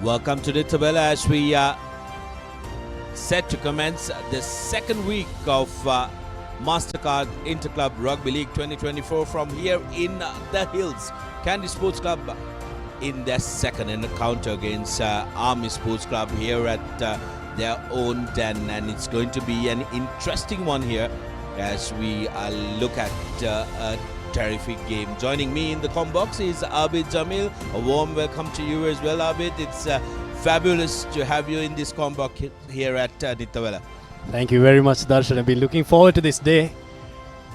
Welcome to Nittawela as we set to commence the second week of Mastercard Interclub Rugby League 2024 from here in the Hills. Kandy Sports Club in their second encounter against Army Sports Club here at their own den, and it's going to be an interesting one here as we look at a terrific game. Joining me in the comm box is Abid Jamil. A warm welcome to you as well, Abid. It's fabulous to have you in this comm box here at Nittawela. Thank you very much, Darshan. I've been looking forward to this day.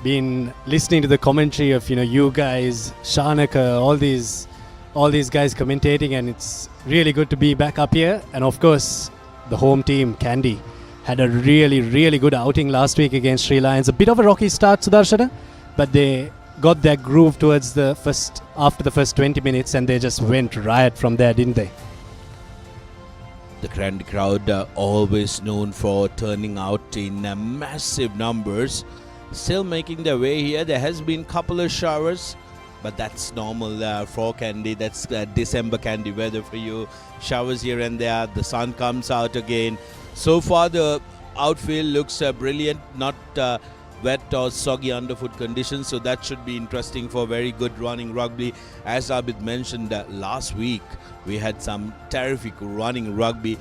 Been listening to the commentary of you guys, Shanaka, all these guys commentating, and it's really good to be back up here. And of course, the home team, Kandy, had a really good outing last week against Sri Lions. A bit of a rocky start, Sudarshana, but they got their groove towards after the first 20 minutes, and they just went riot from there, didn't they? The Kandy crowd always known for turning out in massive numbers, still making their way here. There has been a couple of showers, but that's normal for Kandy. That's December Kandy weather for you. Showers here and there, the sun comes out again. So far the outfield looks brilliant, not wet or soggy underfoot conditions, so that should be interesting for very good running rugby. As Abid mentioned, last week we had some terrific running rugby.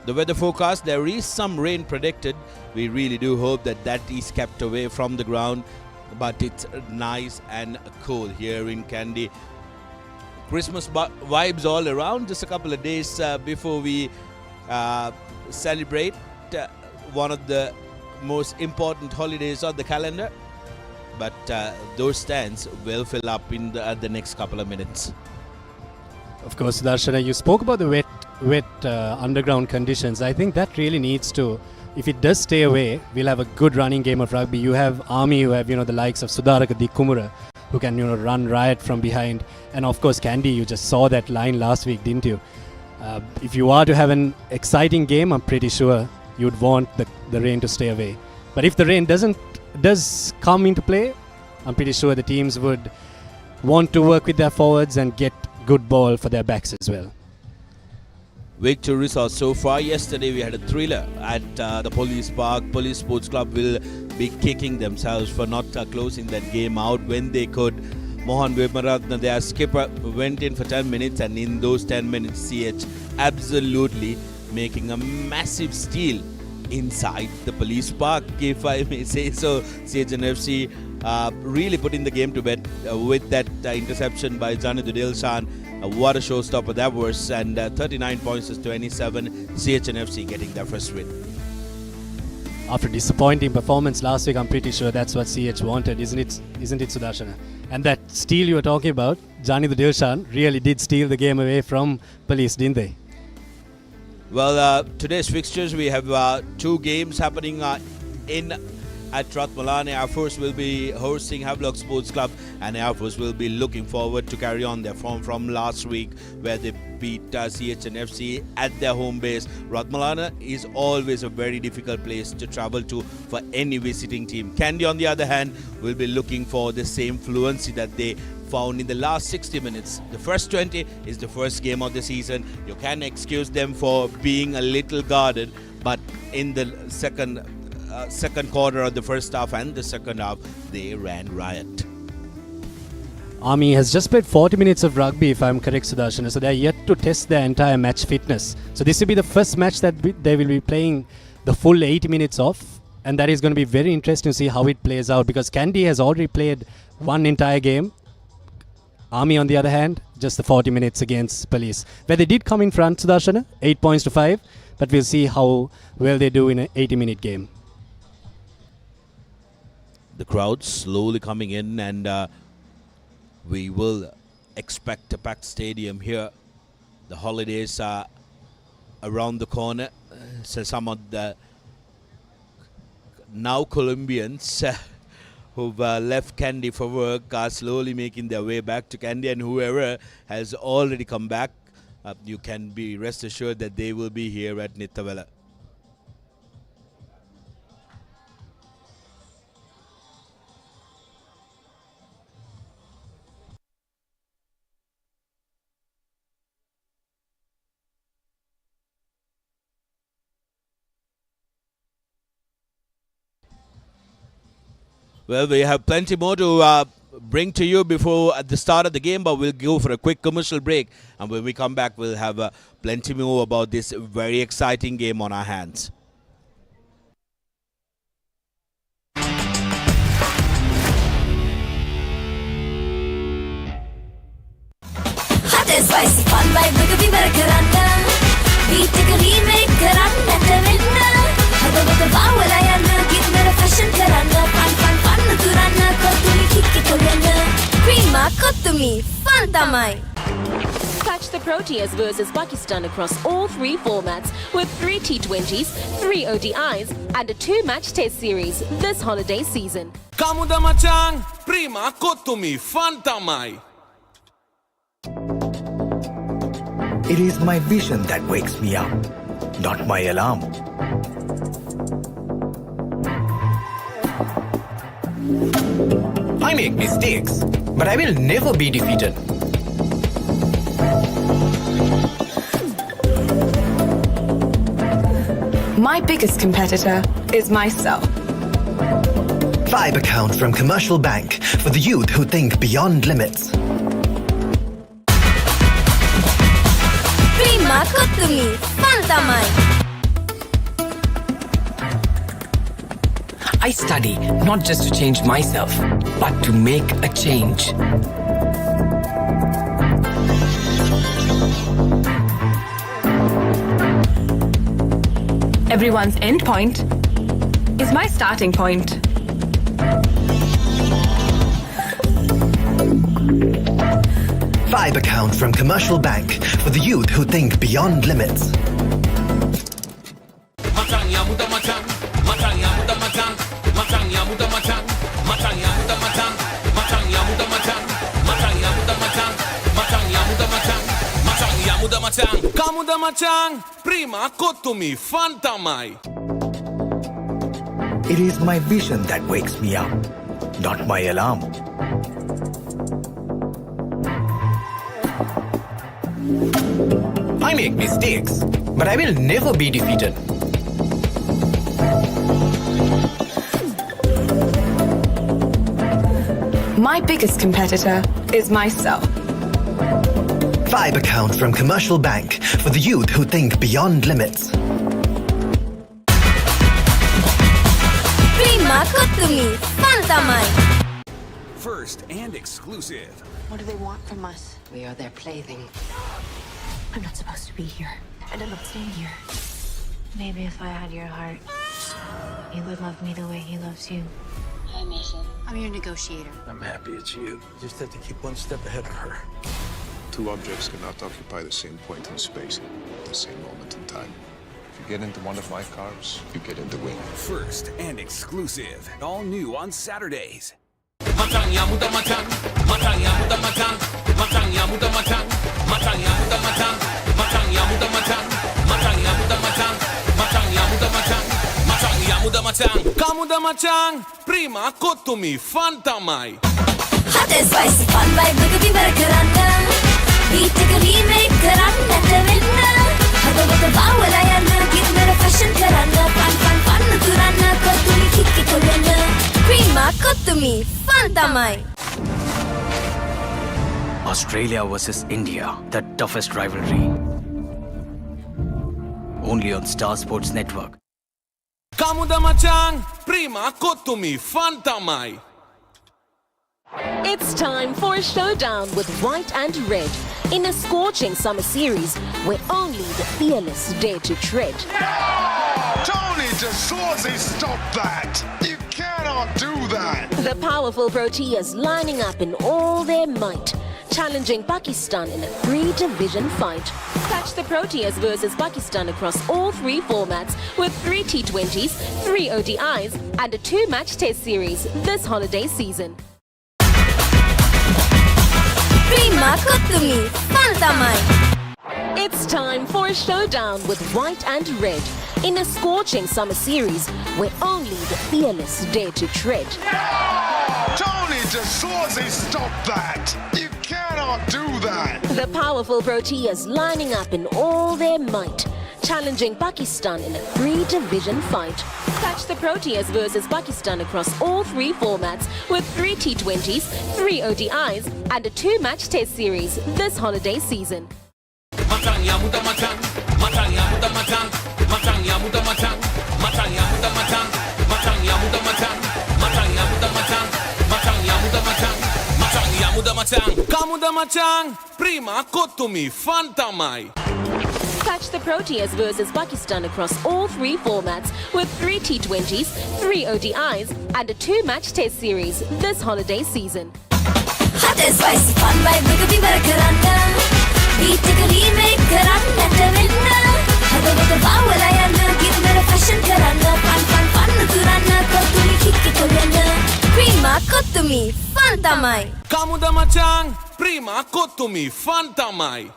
The weather forecast, there is some rain predicted. We really do hope that is kept away from the ground, but it's nice and cool here in Kandy. Christmas vibes all around. Just a couple of days before we celebrate one of the most important holidays on the calendar, but those stands will fill up in the next couple of minutes. Of course, Darshana, you spoke about the wet underground conditions. I think that really needs to, if it does stay away, we'll have a good running game of rugby. You have Army who have the likes of Sudaraka Dikumura who can run riot from behind, and of course Kandy, you just saw that line last week, didn't you? If you are to have an exciting game, I'm pretty sure you'd want the rain to stay away. But if the rain does come into play, I'm pretty sure the teams would want to work with their forwards and get good ball for their backs as well. Victories are so far. Yesterday we had a thriller at the Police Park. Police Sports Club will be kicking themselves for not closing that game out when they could. Mohan Vemaratna, their skipper, went in for 10 minutes, and in those 10 minutes CH absolutely making a massive steal inside the Police Park, if I may say so. CHNFC really putting the game to bed with that interception by Jani Dudilshan. What a showstopper that was, and 39 points to 27. CHNFC getting their first win. After disappointing performance last week, I'm pretty sure that's what CH wanted, isn't it, Sudarshana? And that steal you were talking about, Jani Dudilshan really did steal the game away from Police, didn't they? Well, today's fixtures, we have two games happening at Ratmalane. Air Force will be hosting Havelock Sports Club, and Air Force will be looking forward to carry on their form from last week where they beat CHNFC at their home base. Ratmalane is always a very difficult place to travel to for any visiting team. Kandy, on the other hand, will be looking for the same fluency that they found in the last 60 minutes. The first 20 is the first game of the season. You can excuse them for being a little guarded, but in the second quarter of the first half and the second half, they ran riot. Army has just played 40 minutes of rugby, if I'm correct, Sudarshana, so they're yet to test their entire match fitness. So this will be the first match that they will be playing the full 80 minutes of, and that is going to be very interesting to see how it plays out, because Kandy has already played one entire game. Army, on the other hand, just the 40 minutes against Police, where they did come in front, Sudarshana, 8 points to 5, but we'll see how well they do in an 80-minute game. The crowd slowly coming in, and we will expect a packed stadium here. The holidays are around the corner, so some of the now Colombians who've left Kandy for work are slowly making their way back to Kandy, and whoever has already come back, you can be rest assured that they will be here at Nittawela. Well, we have plenty more to bring to you before at the start of the game, but we'll go for a quick commercial break. And when we come back, we'll have plenty more about this very exciting game on our hands. Hot and spicy fun by Rugby Marakaranda. We take a remake Karanda Nittawela. Hada wada bawala yana git mera fashion Karanda. Fun Turana kotumi kickoff. Prima kotumi fun tamai. Catch the Proteas versus Pakistan across all 3 formats with 3 T20s, 3 ODIs and a 2-match test series this holiday season. Kamuda Machang, Prima kotumi fun tamai. It is my vision that wakes me up, not my alarm. I make mistakes, but I will never be defeated. My biggest competitor is myself. 5 accounts from Commercial Bank for the youth who think beyond limits. Prima kotumi fun tamai. I study not just to change myself, but to make a change. Everyone's end point is my starting point. Five accounts from Commercial Bank for the youth who think beyond limits. Kamuda Machang, Prima kotumi fun tamai. It is my vision that wakes me up, not my alarm. I make mistakes, but I will never be defeated. My biggest competitor is myself. 5 accounts from Commercial Bank for the youth who think beyond limits. Prima kotumi fun tamai. First and exclusive. What do they want from us? We are their plaything. I'm not supposed to be here, and I'm not staying here. Maybe if I had your heart, you would love me the way he loves you. Hi, Mason. I'm your negotiator. I'm happy it's you. You just have to keep one step ahead of her. 2 objects cannot occupy the same point in space at the same moment in time. If you get into one of my cars, you get in the wing. First and exclusive. All new on Saturdays. Kamuda Machang, Prima kotumi fun tamai. Hot and spicy fun by Rugby Marakaranda. We take a remake Karanda Nittawela. Hada wada bawala yana git mera fashion Karanda. Fun Turana kotumi kickoff. Prima kotumi fun tamai. Australia versus India, the toughest rivalry. Only on Star Sports Network. Kamuda Machang, Prima kotumi fun tamai. It's time for a showdown with white and red in a scorching summer series where only the fearless dare to tread. Tony DeSorzi, stop that! You cannot do that! The powerful Proteas lining up in all their might, challenging Pakistan in a 3-division fight. Catch the Proteas versus Pakistan across all 3 formats with 3 T20s, 3 ODIs and a 2-match test series this holiday season. Prima kotumi fun tamai. It's time for a showdown with white and red in a scorching summer series where only the fearless dare to tread. Tony DeSorzi, stop that! You cannot do that! The powerful Proteas lining up in all their might, challenging Pakistan in a 3-division fight. Catch the Proteas versus Pakistan across all 3 formats with 3 T20s, 3 ODIs and a 2-match test series this holiday season. Kamuda machang, prima kotumi fantamai. Catch the Proteas versus Pakistan across all 3 formats with 3 T20s, 3 ODIs and a 2-match test series this holiday season. Hot and spicy fun vibe Rugby Marakaranda. Beat a remake Karanda Nittawela. Hada wada vawala yana. Give me a fashion Karanda. Fun Turana. Kotumi kickoff. Prima kotumi fantamai. Kamuda machang, prima kotumi fantamai.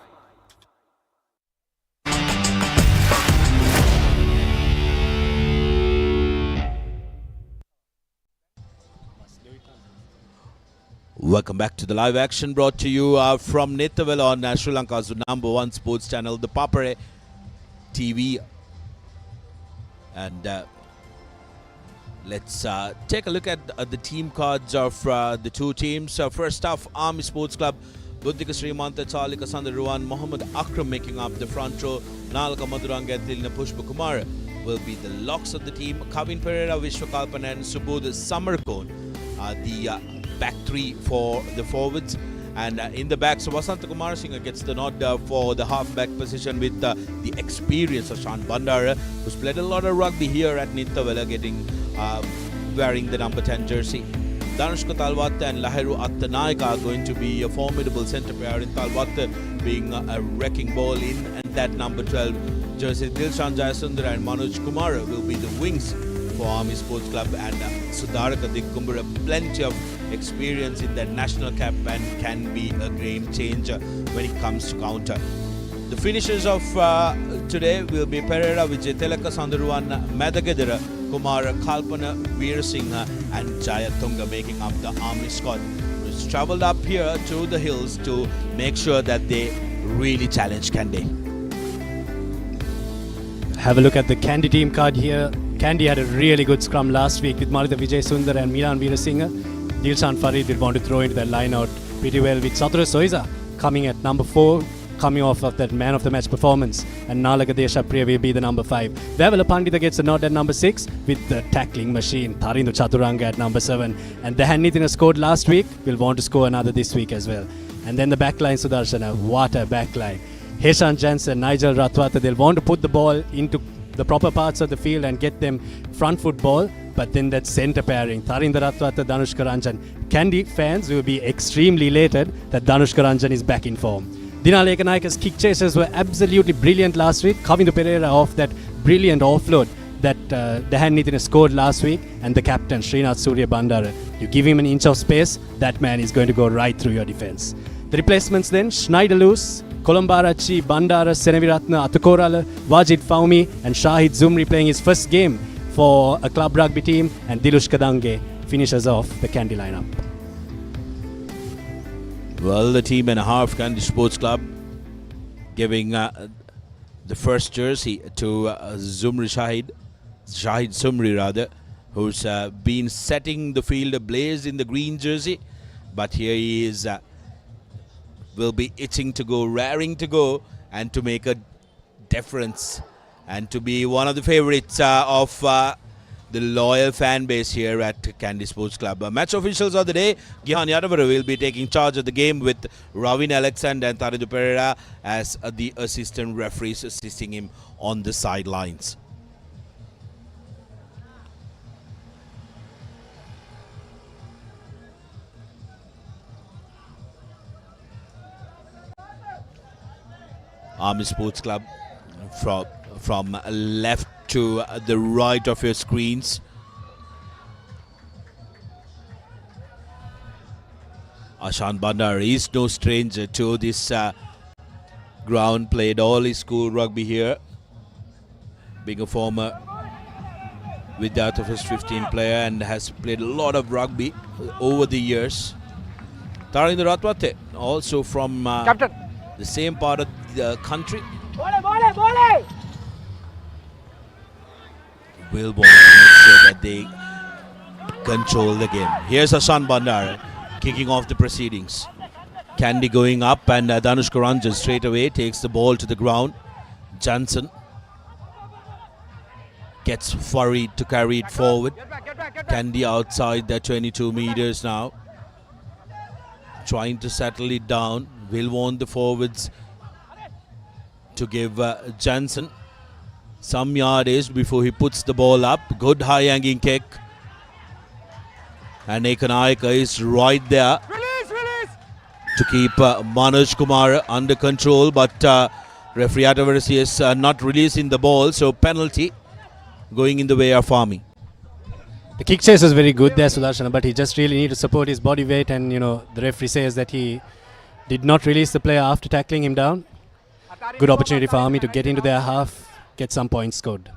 Welcome back to the live action brought to you from Nittawela on Sri Lanka's #1 sports channel, ThePapare TV. And let's take a look at the team cards of the 2 teams. First off, Army Sports Club, Buddhika Srimanta Chalika Sandaruwan, Mohammad Akram making up the front row, Nalaka Maduranga and Tilna Pushpa Kumar will be the locks of the team. Kavin Pereira, Vishwakalpan and Subodh Samarkon the back 3 for the forwards. And in the back, so Vasanta Kumar Singh gets the nod for the half-back position with the experience of Shan Bandara, who's played a lot of rugby here at Nittawela, wearing the number 10 jersey. Danushka Talwata and Lahiru Attanaika are going to be a formidable centre pair, in Talwata being a wrecking ball in, and that number 12 jersey. Dilshan Jayasundara and Manoj Kumar will be the wings for Army Sports Club, and Sudaraka Dikkumbura, plenty of experience in that national cap and can be a game changer when it comes to counter. The finishers of today will be Pereira, Vijay Telaka Sandaruwan, Madagedera, Kumar, Kalpana, Veer Singh and Jayatunga making up the Army squad, who's travelled up here to the hills to make sure that they really challenge Kandy. Have a look at the Kandy team card here. Kandy had a really good scrum last week with Maritha Vijay Sundar and Milan Veerasinghe. Dilshan Farid will want to throw into that line out pretty well, with Satura Soiza coming at number 4, coming off of that man of the match performance, and Nalaka Deshapriya will be the number 5. Vyavala Pandita gets a nod at number 6 with the tackling machine, Tharindu Chaturanga at number 7. And Dehan Nitina scored last week, will want to score another this week as well. And then the backline, Sudarshana, what a backline. Heshan Jansen, Nigel Rathwata, they'll want to put the ball into the proper parts of the field and get them front foot ball, but then that centre pairing, Tharinda Rathwata, Danushka Ranjan. Kandy fans will be extremely elated that Danushka Ranjan is back in form. Dinaleka Naika's kick chasers were absolutely brilliant last week. Kavindu Pereira off that brilliant offload that Dehan Nitina scored last week, and the captain Srinath Surya Bandara. You give him an inch of space, that man is going to go right through your defence. The replacements then, Schneider Loose, Kolumbarachi, Bandara, Seneviratna, Atakorala, Wajid Faumi and Shahid Zumri playing his first game for a club rugby team, and Dilush Kadange finishes off the Kandy lineup. Well, the team and a half Kandy Sports Club giving the first jersey to Shahid Zumri rather, who's been setting the field ablaze in the green jersey, but here he is will be itching to go, raring to go, and to make a difference, and to be one of the favourites of the loyal fan base here at Kandy Sports Club. Match officials of the day, Gihan Yadavara will be taking charge of the game with Ravin Alexander and Tharindu Pereira as the assistant referees assisting him on the sidelines. Army Sports Club from left to the right of your screens. Ashan Bandar is no stranger to this ground, played all his school rugby here, being a former Vidyarth of his 15 player, and has played a lot of rugby over the years. Tharindu Rathwate, also from the same part of the country. will want to make sure that they control the game. Here's Hassan Bandara kicking off the proceedings. Kandy going up, and Danushka Ranjan straight away takes the ball to the ground. Johnson gets worried to carry it forward. Kandy outside the 22 meters now, trying to settle it down. Will want the forwards to give Johnson some yardage before he puts the ball up. Good high hanging kick, and Ekanayaka is right there to keep Manoj Kumar under control, but referee Atavarasi is not releasing the ball, so penalty going in the way of Army. The kick chase was very good there, Sudarshana, but he just really needed to support his body weight, and the referee says that he did not release the player after tackling him down. Good opportunity for Army to get into their half, get some points scored.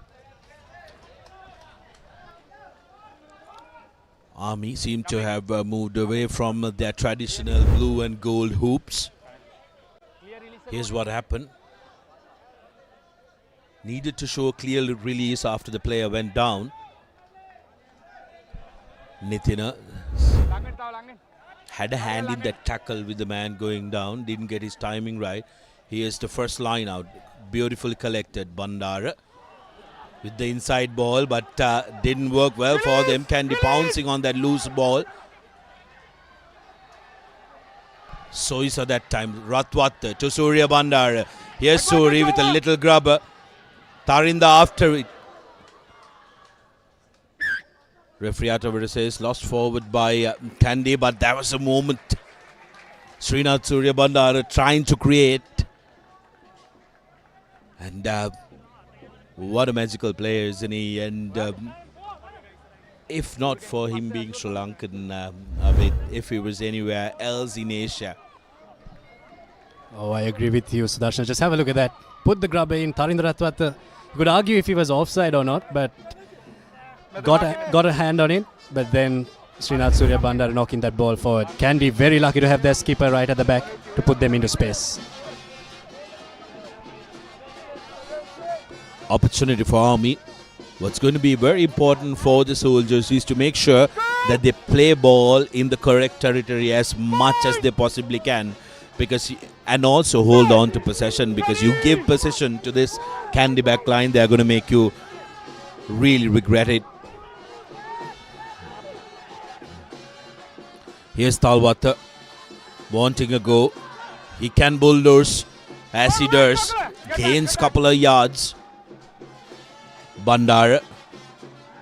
Army seem to have moved away from their traditional blue and gold hoops. Here's what happened. Needed to show a clear release after the player went down. Nitina had a hand in that tackle with the man going down. Didn't get his timing right. Here's the first line out. Beautifully collected. Bandara with the inside ball, but didn't work well for them. Kandy pouncing on that loose ball. Soisa that time. Ratwat to Surya Bandara. Here's Suri with a little grubber. Tarinda after it. Referee Atavara says lost forward by Kandy, but that was a moment. Srinath Surya Bandara trying to create. And what a magical player, isn't he? And if not for him being Sri Lankan, if he was anywhere else in Asia. Oh, I agree with you, Sudarshan. Just have a look at that. Put the grubber in. Tarindra Ratwat. You could argue if he was offside or not, but got a hand on it. But then Srinath Surya Bandara knocking that ball forward. Kandy very lucky to have their skipper right at the back to put them into space. Opportunity for Army. What's going to be very important for the soldiers is to make sure that they play ball in the correct territory as much as they possibly can, and also hold on to possession, because you give possession to this Kandy back line, they're going to make you really regret it. Here's Talwata wanting a go. He can bulldoze as he does. Gains couple of yards. Bandara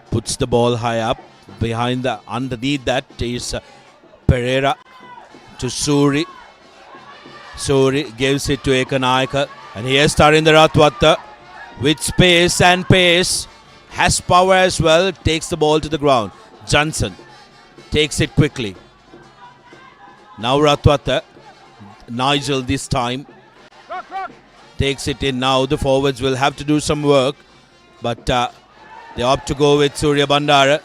puts the ball high up. Underneath that is Pereira to Suri. Suri gives it to Ekanayaka. And here's Tarindra Ratwata with space and pace. Has power as well. Takes the ball to the ground. Johnson takes it quickly. Now Ratwata. Nigel this time. Takes it in now. The forwards will have to do some work. But they opt to go with Surya Bandara,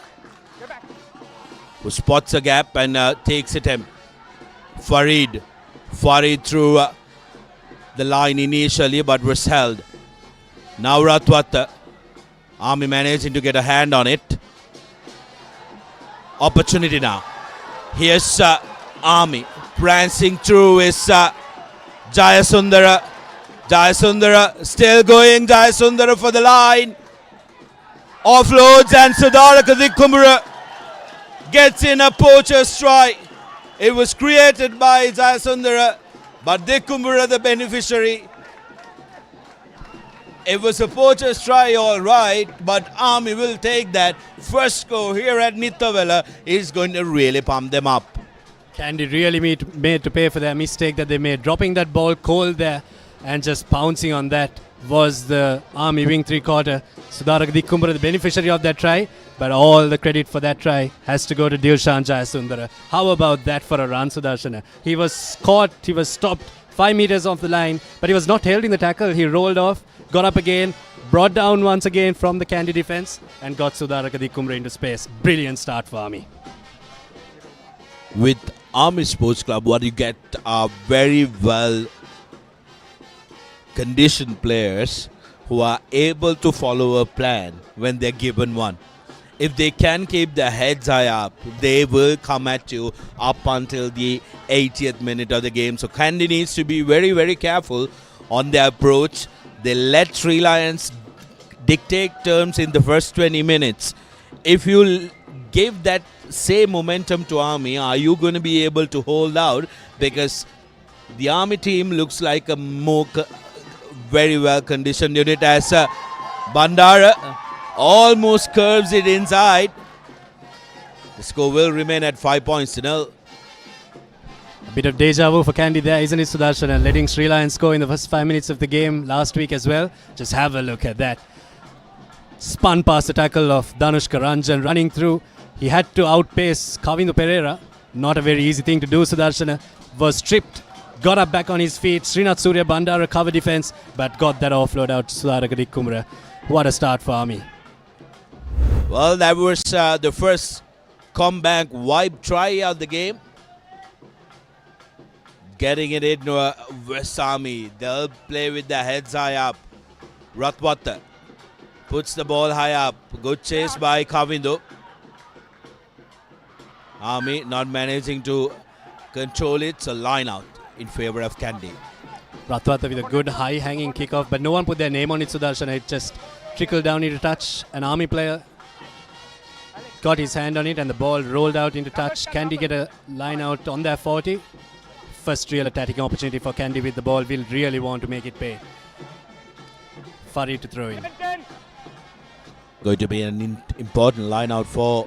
who spots a gap and takes it in. Farid through the line initially, but was held. Now Ratwata. Army managing to get a hand on it. Opportunity now. Here's Army prancing through is Jayasundara. Jayasundara still going. Jayasundara for the line. Offloads, and Siddhartha Dikkumbura gets in a poacher's try. It was created by Jayasundara, but Dikkumbura the beneficiary. It was a poacher's try, all right, but Army will take that. First score here at Nittawela is going to really pump them up. Kandy really made to pay for their mistake that they made. Dropping that ball cold there and just pouncing on that was the Army wing three-quarter. Siddhartha Dikkumbura, the beneficiary of that try, but all the credit for that try has to go to Dilshan Jayasundara. How about that for a run, Sudarshana? He was caught, he was stopped 5 meters off the line, but he was not held in the tackle. He rolled off, got up again, brought down once again from the Kandy defense, and got Siddhartha Dikkumbura into space. Brilliant start for Army. With Army Sports Club, what you get are very well conditioned players who are able to follow a plan when they're given one. If they can keep their heads high up, they will come at you up until the 80th minute of the game. So Kandy needs to be very, very careful on their approach. They let Sri Lions dictate terms in the first 20 minutes. If you give that same momentum to Army, are you going to be able to hold out? Because the Army team looks like a more very well conditioned unit as Bandara almost curves it inside. The score will remain at 5 points to 0. A bit of deja vu for Kandy there, isn't it, Sudarshan? And letting Sri Lanka score in the first 5 minutes of the game last week as well. Just have a look at that. Spun past the tackle of Danushka Ranjan, running through. He had to outpace Kavindu Pereira. Not a very easy thing to do. Sudarshan was stripped, got up back on his feet. Srinath Surya Bandara cover defense, but got that offload out to Sudaraka Dikkumara. What a start for Army. Well, that was the first comeback wipe try of the game. Getting it in West Army. They'll play with their heads high up. Ratwata puts the ball high up. Good chase by Kavindu. Army not managing to control it. So line out in favor of Kandy. Ratwata with a good high hanging kickoff, but no one put their name on it, Sudarshan. It just trickled down into touch. An Army player got his hand on it and the ball rolled out into touch. Kandy get a line out on their 40. First real attacking opportunity for Kandy with the ball. Will really want to make it pay. Farid to throw in. Going to be an important line out for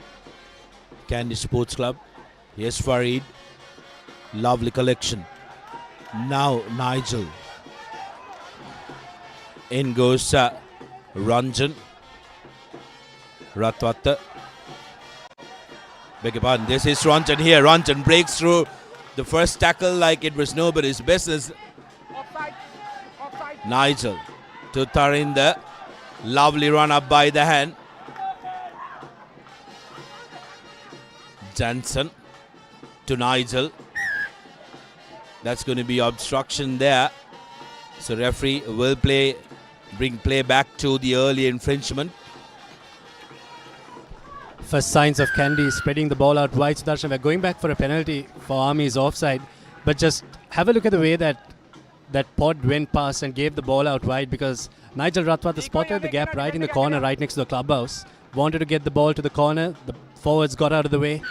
Kandy Sports Club. Yes, Farid. Lovely collection. Now Nigel. In goes Ranjan. Ratwata. Beg your pardon. This is Ranjan here. Ranjan breaks through the first tackle like it was nobody's business. Nigel to Tarinder. Lovely run up by the hand. Jansen to Nigel. That's going to be obstruction there. So referee will bring play back to the early infringement. First signs of Kandy spreading the ball out wide. Sudarshan, we're going back for a penalty for Army's offside. But just have a look at the way that pod went past and gave the ball out wide, because Nigel Ratwata spotted the gap right in the corner, right next to the clubhouse. Wanted to get the ball to the corner. The forwards got out of the way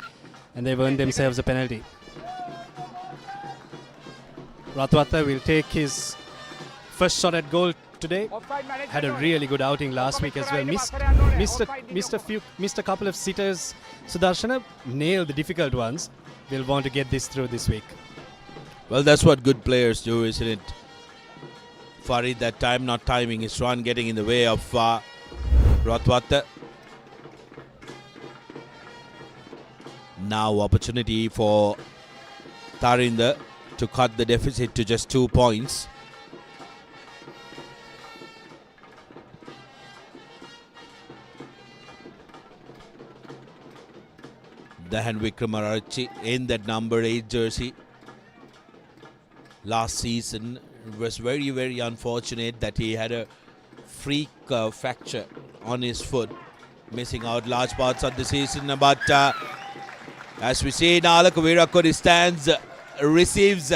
and they've earned themselves a penalty. Ratwata will take his first shot at goal today. Had a really good outing last week as well. Missed a couple of sitters. Sudarshana nailed the difficult ones. We'll want to get this through this week. Well, that's what good players do, isn't it? Farid that time not timing his run, getting in the way of Ratwata. Now opportunity for Tarinder to cut the deficit to just 2 points. Dahan Wickramararchi in that number 8 jersey. Last season it was very, very unfortunate that he had a freak fracture on his foot, missing out large parts of the season. But as we see, Nalaka Virakodi stands, receives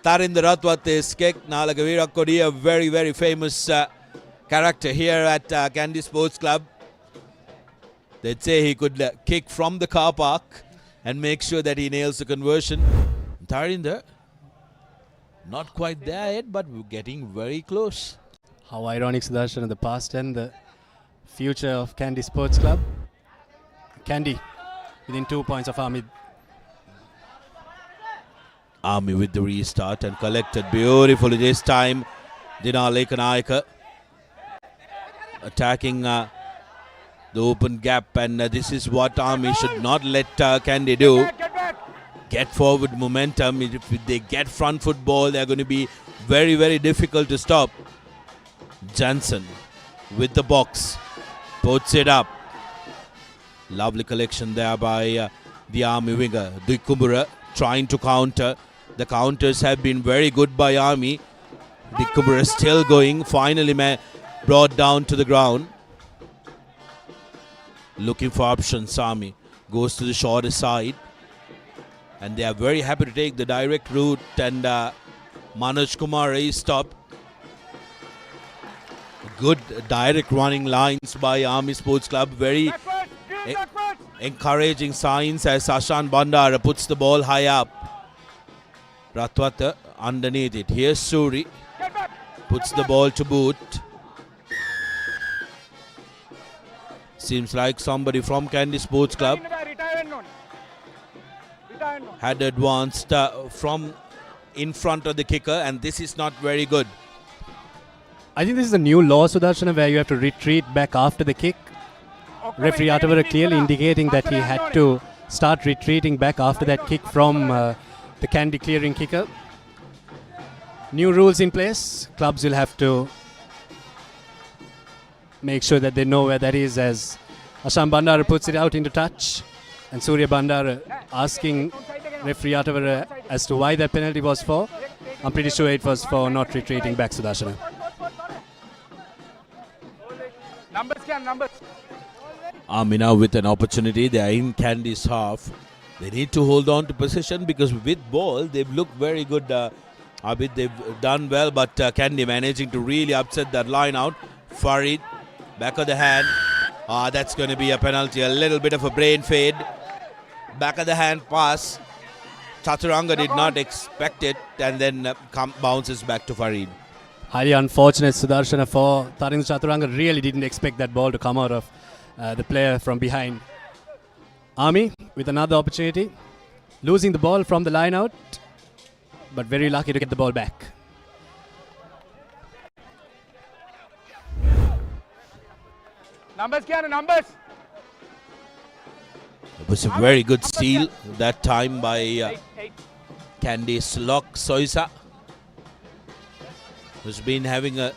Tarinder Ratwata's kick. Nalaka Virakodi, a very, very famous character here at Kandy Sports Club. They'd say he could kick from the car park and make sure that he nails the conversion. Tarinder, not quite there yet, but we're getting very close. How ironic, Sudarshan, the past and the future of Kandy Sports Club. Kandy within 2 points of Army. Army with the restart and collected beautifully this time. Dinar Lekanayaka attacking the open gap, and this is what Army should not let Kandy do. Get forward momentum. If they get front foot ball, they're going to be very, very difficult to stop. Jansen with the box, puts it up. Lovely collection there by the Army winger. Dikkumara trying to counter. The counters have been very good by Army. Dikkumara still going. Finally brought down to the ground. Looking for options, Army goes to the shorter side. And they are very happy to take the direct route, and Manoj Kumar is stopped. Good direct running lines by Army Sports Club. Very encouraging signs as Ashan Bandara puts the ball high up. Ratwata underneath it. Here's Suri. Puts the ball to boot. Seems like somebody from Kandy Sports Club had advanced from in front of the kicker, and this is not very good. I think this is a new law, Sudarshana, where you have to retreat back after the kick. Referee Atavara clearly indicating that he had to start retreating back after that kick from the Kandy clearing kicker. New rules in place. Clubs will have to make sure that they know where that is, as Asham Bandara puts it out into touch. And Surya Bandara asking referee Atavara as to why that penalty was for. I'm pretty sure it was for not retreating back, Sudarshana. Amina with an opportunity. They are in Kandy's half. They need to hold on to position because with ball they've looked very good. Abid, they've done well, but Kandy managing to really upset that line out. Farid, back of the hand. That's going to be a penalty. A little bit of a brain fade. Back of the hand pass. Chaturanga did not expect it, and then bounces back to Farid. Highly unfortunate, Sudarshana, for Tharindra Chaturanga. Really didn't expect that ball to come out of the player from behind. Army with another opportunity. Losing the ball from the line out, but very lucky to get the ball back. Numbers. It was a very good steal that time by Kandy's Lok Soisa, who's been having a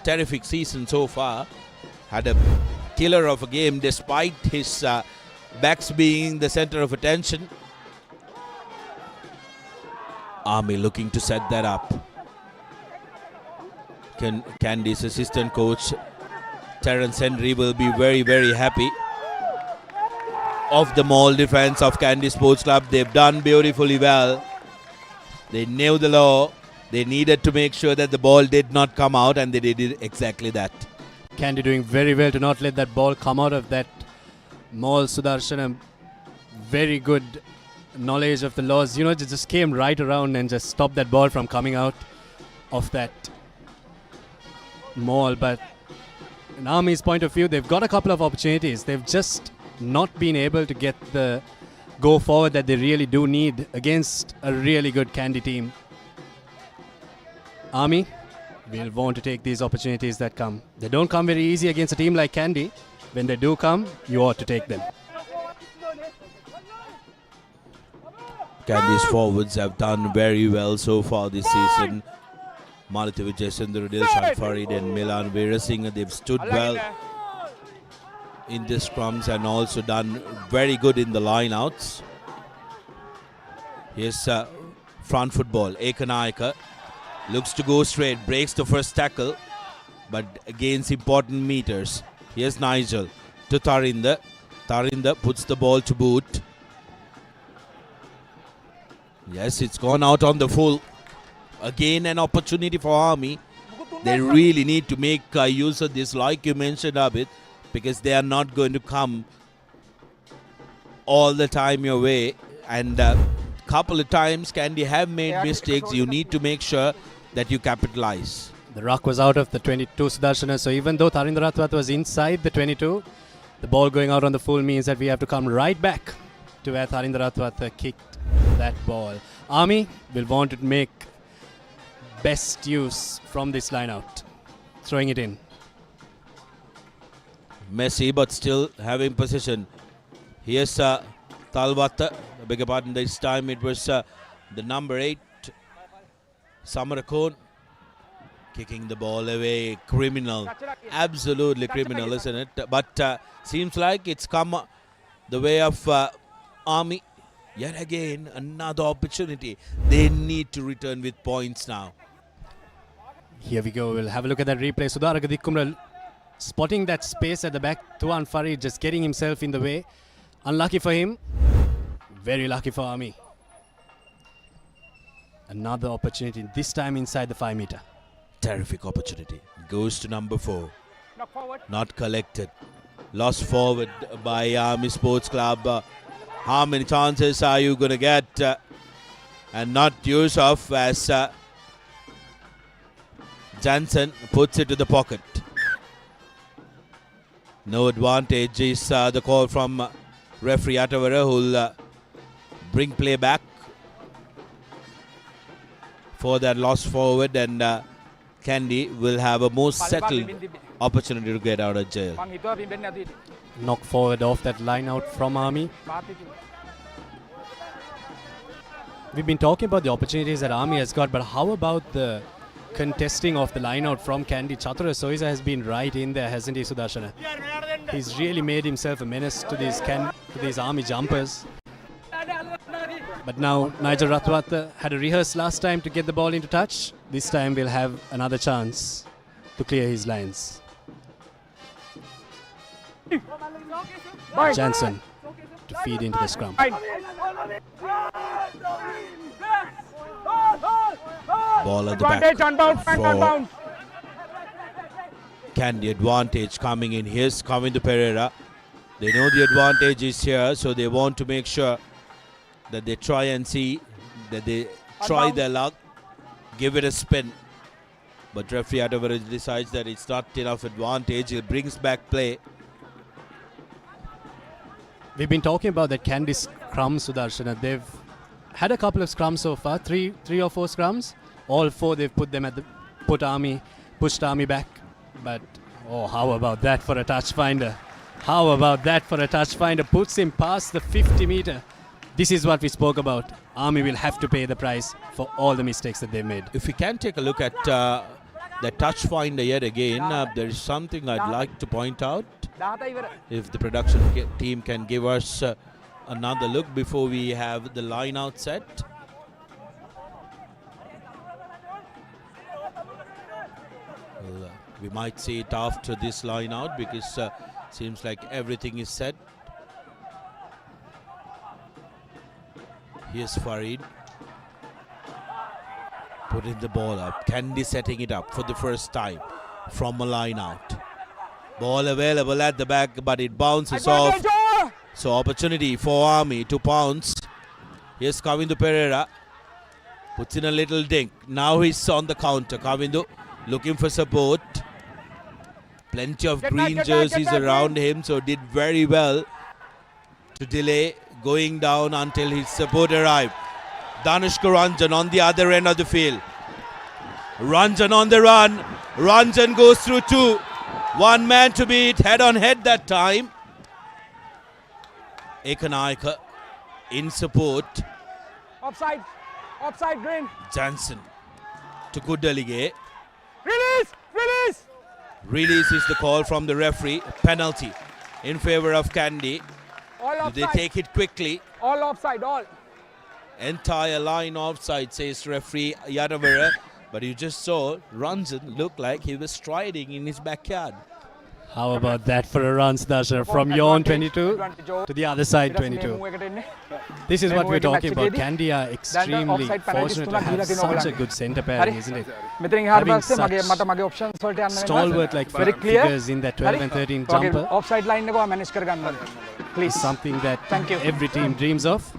terrific season so far. Had a killer of a game despite his backs being the center of attention. Army looking to set that up. Kandy's assistant coach Terence Henry will be very, very happy of the maul defense of Kandy Sports Club. They've done beautifully well. They knew the law. They needed to make sure that the ball did not come out, and they did exactly that. Kandy doing very well to not let that ball come out of that maul. Sudarshan, very good knowledge of the laws. You know, just came right around and just stopped that ball from coming out of that maul. But in Army's point of view, they've got a couple of opportunities. They've just not been able to get the go forward that they really do need against a really good Kandy team. Army will want to take these opportunities that come. They don't come very easy against a team like Kandy. When they do come, you ought to take them. Kandy's forwards have done very well so far this season. Malati Vijayasundar, Dilshan Farid and Milan Veerasinghe, they've stood well in the scrums and also done very good in the lineouts. Here's front football. Ekanayaka looks to go straight, breaks the first tackle, but gains important meters. Here's Nigel to Tharinda. Tharinda puts the ball to boot. Yes, it's gone out on the full. Again, an opportunity for Army. They really need to make use of this, like you mentioned, Abid, because they are not going to come all the time your way. And couple of times Kandy have made mistakes. You need to make sure that you capitalize. The ruck was out of the 22, Sudarshana. So even though Tharindra Ratwat was inside the 22, the ball going out on the full means that we have to come right back to where Tharindra Ratwat kicked that ball. Army will want to make best use from this line out. Throwing it in. Messy, but still having possession. Here's Talwata. I beg your pardon, this time it was the number 8, Samarakon, kicking the ball away. Criminal. Absolutely criminal, isn't it? But seems like it's come the way of Army. Yet again, another opportunity. They need to return with points now. Here we go. We'll have a look at that replay. Sudaraka Dikkumra spotting that space at the back. Tuan Farid just getting himself in the way. Unlucky for him. Very lucky for Ami. Another opportunity, this time inside the 5 meter. Terrific opportunity. Goes to number 4. Not collected. Lost forward by Army Sports Club. How many chances are you going to get and not use of as Jansen puts it to the pocket. No advantage is the call from referee Nittawela, who will bring play back for that lost forward, and Kandy will have a more settled opportunity to get out of jail. Knock forward off that line out from Army. We've been talking about the opportunities that Army has got, but how about the contesting of the line out from Kandy? Chatura Soiza has been right in there, hasn't he, Sudarshana? He's really made himself a menace to these Army jumpers. But now Nigel Ratwata had a rehearse last time to get the ball into touch. This time we'll have another chance to clear his lines. Jansen to feed into the scrum. Ball at the back for Kandy. Advantage coming in. Here's coming to Pereira. They know the advantage is here, so they want to make sure that they try and see, that they try their luck, give it a spin. But referee Nittawela decides that it's not enough advantage. He brings back play. We've been talking about that Kandy scrum, Sudarshana. They've had a couple of scrums so far, three or four scrums. All 4 they've put them at the pushed Army back. But oh, how about that for a touch finder? How about that for a touch finder? Puts him past the 50 meter. This is what we spoke about. Army will have to pay the price for all the mistakes that they've made. If we can take a look at the touch finder yet again, there is something I'd like to point out. If the production team can give us another look before we have the line out set. Well, we might see it after this line out, because seems like everything is set. Here's Farid putting the ball up. Kandy setting it up for the first time from a line out. Ball available at the back, but it bounces off. So opportunity for Army to pounce. Here's Kavindu Pereira. Puts in a little dink. Now he's on the counter. Kavindu looking for support. Plenty of green jerseys around him, so did very well to delay going down until his support arrived. Danushka Ranjan on the other end of the field. Ranjan on the run. Ranjan goes through 2. One man to beat, head on head that time. Ekanaika in support. Offside green. Jansen to Kudalige. Release. Release is the call from the referee. Penalty in favor of Kandy. All they take it quickly? All offside, all. Entire line offside, says referee Nittawela. But you just saw Ranjan look like he was striding in his backyard. How about that for a run, Sudarshan, from your own 22 to the other side 22. This is what we're talking about. Kandy are extremely fortunate to have such a good centre pairing, isn't it? Having such stalwart like figures in that 12 and 13 jumper Offside line is something that every team dreams of.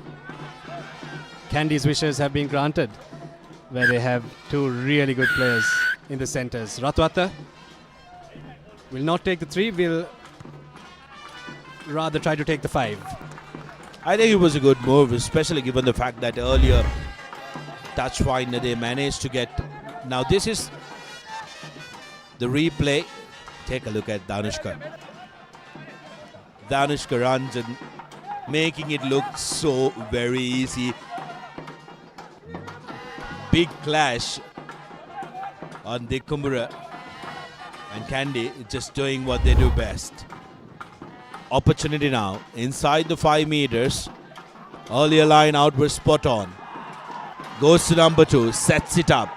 Kandy's wishes have been granted, where they have 2 really good players in the centres. Ratwata will not take the 3, will rather try to take the 5. I think it was a good move, especially given the fact that earlier touch finder they managed to get. Now this is the replay. Take a look at Danushka. Danushka Ranjan making it look so very easy. Big clash on Dikkumra and Kandy just doing what they do best. Opportunity now inside the 5 meters. Earlier line out was spot on. Goes to number 2, sets it up.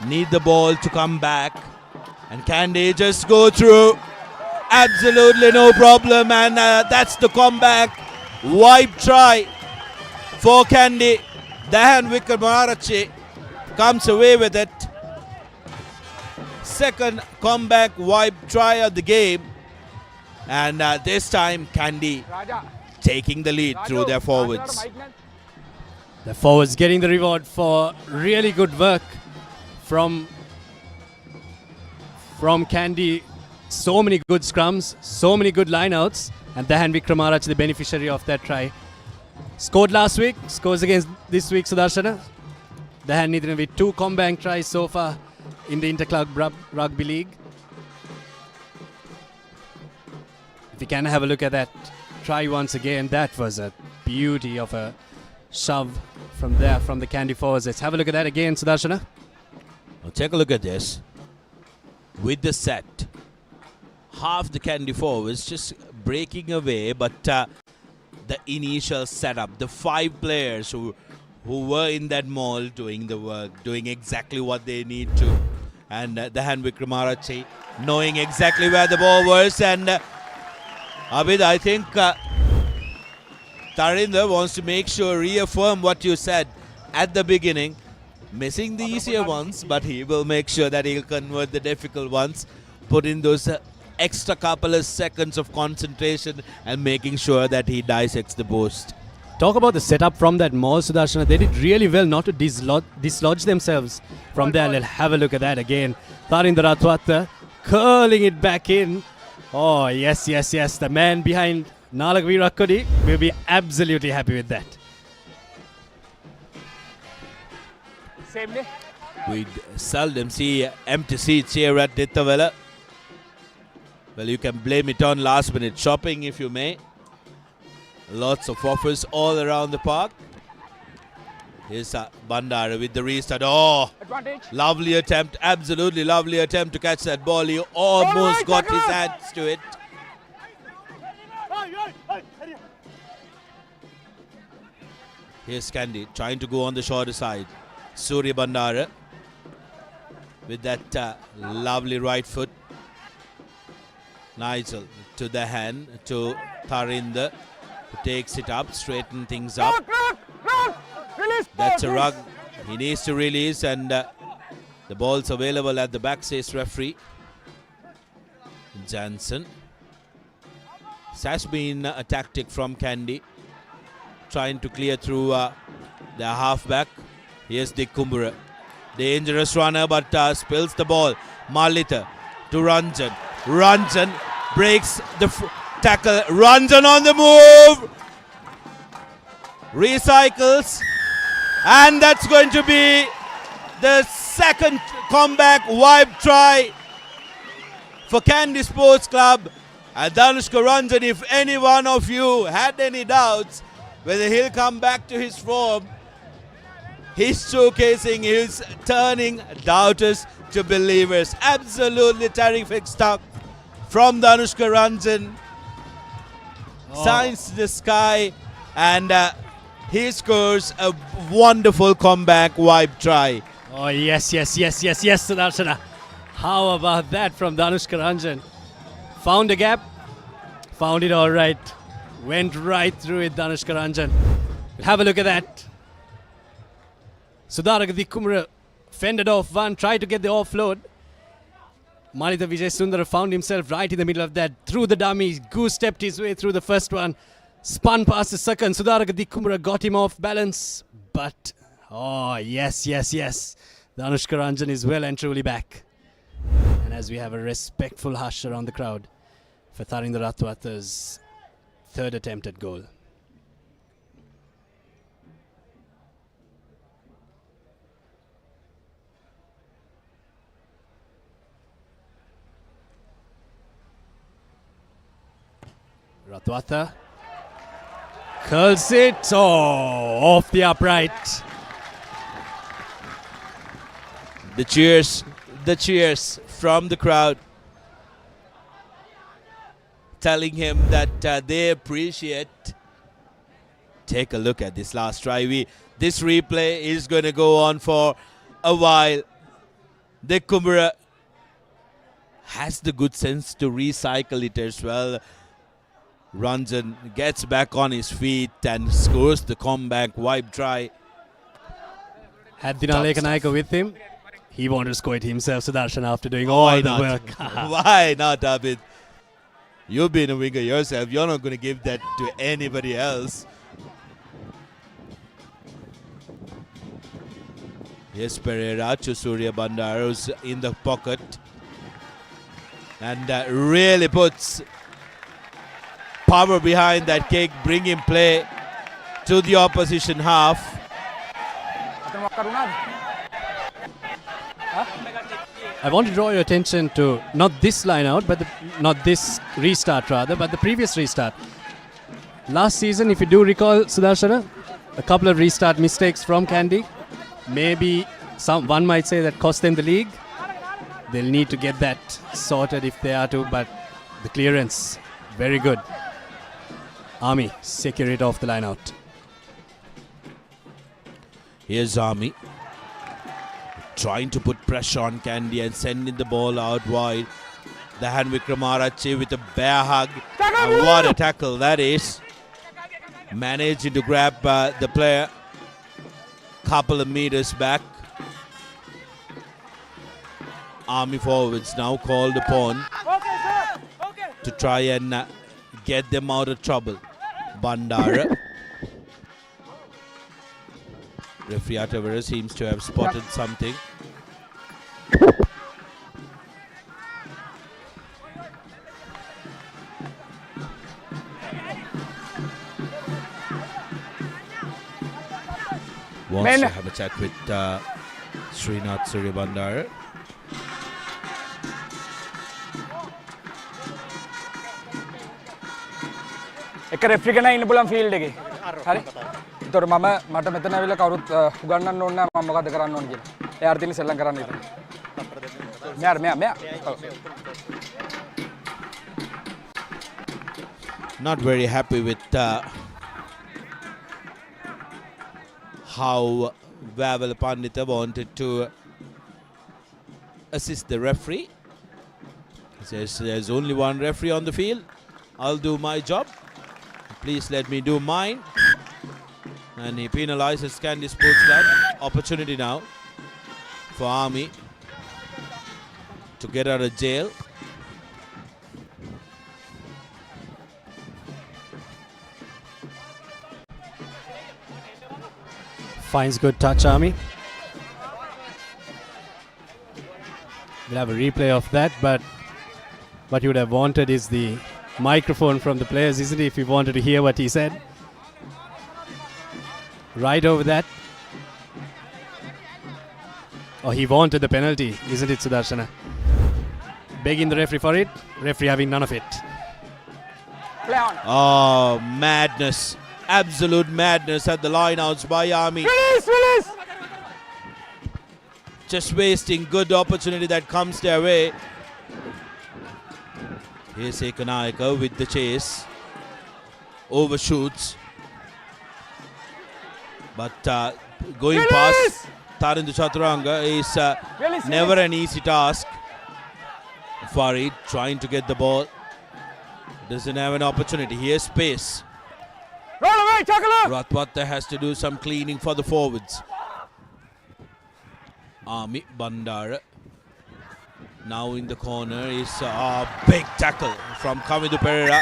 need the ball to come back. And Kandy just go through. Absolutely no problem. And that's the comeback. Wipe try for Kandy. Dahan Wickramaratne comes away with it. Second comeback wipe try of the game. And this time Kandy taking the lead through their forwards. The forwards getting the reward for really good work from Kandy. So many good scrums, so many good lineouts, and Dahan Wickramaratne, the beneficiary of that try. Scored last week, scores against this week, Sudarshana. Dahan Nittawela with 2 comeback tries so far in the Interclub Rugby League. If you can have a look at that try once again, that was a beauty of a shove from there from the Kandy forwards. Let's have a look at that again, Sudarshana. Well, take a look at this. With the set, half the Kandy forwards just breaking away, but the initial setup, the 5 players who were in that mall doing the work, doing exactly what they need to, and Dahan Wickramaratne knowing exactly where the ball was. And Abid, I think Tarinder wants to make sure, reaffirm what you said at the beginning. Missing the easier ones, but he will make sure that he'll convert the difficult ones, put in those extra couple of seconds of concentration and making sure that he dissects the post. Talk about the setup from that mall, Sudarshana. They did really well not to dislodge themselves from there. Let's have a look at that again. Tarinder Ratwata curling it back in. Oh, yes, yes, yes. The man behind Nalak Virakodi will be absolutely happy with that. We seldom see empty seats here at Nittawela. Well, you can blame it on last minute shopping if you may. Lots of offers all around the park. Here's Bandara with the restart. Oh, lovely attempt. Absolutely lovely attempt to catch that ball. He almost got his hands to it. Here's Kandy trying to go on the shorter side. Surya Bandara with that lovely right foot. Nigel to the hand to Tarinder, who takes it up, straighten things up. That's a rug. He needs to release, and the ball's available at the back, says referee Jansen. This has been a tactic from Kandy, trying to clear through the halfback. Here's Dick Kumbura. Dangerous runner, but spills the ball. Malita to Ranjan. Ranjan breaks the tackle. Ranjan on the move. Recycles. And that's going to be the second comeback wipe try for Kandy Sports Club. And Dhanushka Ranjan, if any one of you had any doubts whether he'll come back to his form, he's showcasing, he's turning doubters to believers. Absolutely terrific stuff from Dhanushka Ranjan. Signs to the sky, and he scores a wonderful comeback wipe try. Oh, yes, yes, yes, yes, yes, Sudarshana. How about that from Dhanushka Ranjan? Found a gap, found it all right. Went right through it, Dhanushka Ranjan. Have a look at that. Sudarak Dikumra fended off one, tried to get the offload. Malita Vijay Sundar found himself right in the middle of that. Through the dummy, goose stepped his way through the first one. Spun past the second. Sudarak Dikumra got him off balance. But, oh, yes, yes, yes. Dhanushka Ranjan is well and truly back. And as we have a respectful hush around the crowd for Tarinder Ratwata's third attempt at goal. Ratwata curls it. Oh, off the upright. The cheers from the crowd, telling him that they appreciate. Take a look at this last try. This replay is going to go on for a while. Kumbura has the good sense to recycle it as well. Runs and gets back on his feet and scores the comeback wipe try. Had Dinaleka Naika with him, he wanted to score it himself, Sudarshan, after doing all the work. Why not, Abid? You've been a winger yourself. You're not going to give that to anybody else. Yes, Pereira to Surya Bandaro's in the pocket. And really puts power behind that kick, bringing play to the opposition half. I want to draw your attention to not this line out, but not this restart rather, but the previous restart. Last season, if you do recall, Sudarshana, a couple of restart mistakes from Kandy. Maybe one might say that cost them the league. They'll need to get that sorted if they are to, but the clearance, very good. Army, secure it off the line out. Here's Army trying to put pressure on Kandy and sending the ball out wide. The hand Vikramarachi with a bear hug. And what a tackle that is. Managing to grab the player couple of meters back. Army forwards now called upon to try and get them out of trouble. Bandara. Referee Atavara seems to have spotted something. Wants to have a chat with Srinath Suryabandara. එක රෙෆරි කෙනෙක් ඉන්න පුළුවන් field එකේ. හරි. ඒතකොට මට මෙතන ඇවිල්ලා කවුරුත් උගන්නන්න ඕනේ නැහැ මම මොකද කරන්න ඕන කියලා. එයාට තියෙන සෙල්ලම් කරන්න විතරයි. මෙයා. Not very happy with how Vavel Pandita wanted to assist the referee. He says there's only one referee on the field. I'll do my job. Please let me do mine. And he penalizes Kandy Sports Club. Opportunity now for Army to get out of jail. Finds good touch, Army. We'll have a replay of that, but what you would have wanted is the microphone from the players, isn't it, if you wanted to hear what he said? Right over that. Oh, he wanted the penalty, isn't it, Sudarshana? Begging the referee for it, referee having none of it. Play on. Oh, madness. Absolute madness at the lineouts by Army. Release! Just wasting good opportunity that comes their way. Here's Ekanayaka with the chase. Overshoots. But going past Tarindu Chaturanga is never an easy task. Farid trying to get the ball. Doesn't have an opportunity. Here's space. Roll away, tackle! Ratwata has to do some cleaning for the forwards. Army Bandara. Now in the corner is a big tackle from Kamidu Pereira.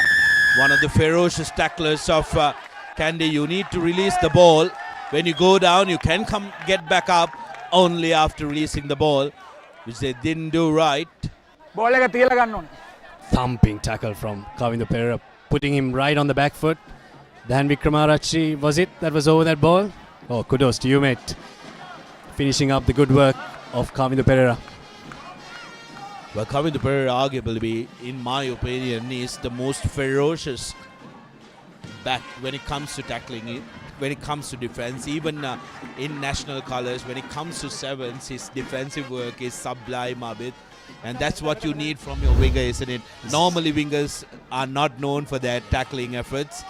One of the ferocious tacklers of Kandy. You need to release the ball. When you go down, you can get back up only after releasing the ball, which they didn't do right. Thumping tackle from Kamidu Pereira, putting him right on the back foot. Then Vikramarachi, was it that was over that ball? Oh, kudos to you, mate. Finishing up the good work of Kamidu Pereira. Well, Kamidu Pereira, arguably, in my opinion, is the most ferocious back when it comes to tackling, when it comes to defense. Even in national colors, when it comes to sevens, his defensive work is sublime a bit. And that's what you need from your winger, isn't it? Normally, wingers are not known for their tackling efforts.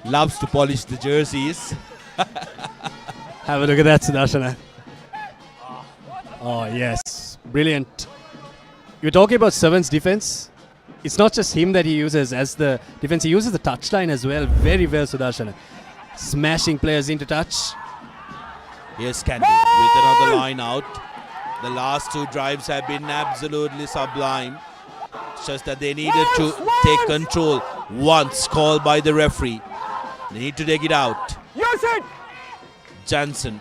Loves to polish the jerseys. Have a look at that, Sudarshana. Oh, yes. Brilliant. You're talking about Seven's defense. It's not just him that he uses as the defense. He uses the touchline as well. Very well, Sudarshana. Smashing players into touch. Here's Kandy with another line out. The last two drives have been absolutely sublime. It's just that they needed to take control once called by the referee. They need to take it out. Jansen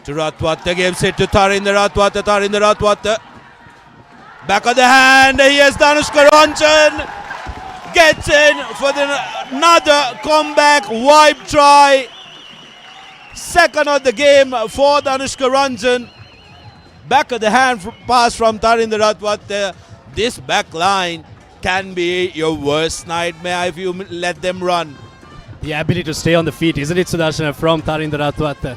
to Ratwata, gives it to Tharinder Ratwata. Tharinder Ratwata. Back of the hand. Here's Danushka Ranjan. Gets in for another comeback wipe try. Second of the game for Danushka Ranjan. Back of the hand pass from Tharinder Ratwata. This back line can be your worst nightmare if you let them run. The ability to stay on the feet, isn't it, Sudarshana, from Tharinder Ratwata?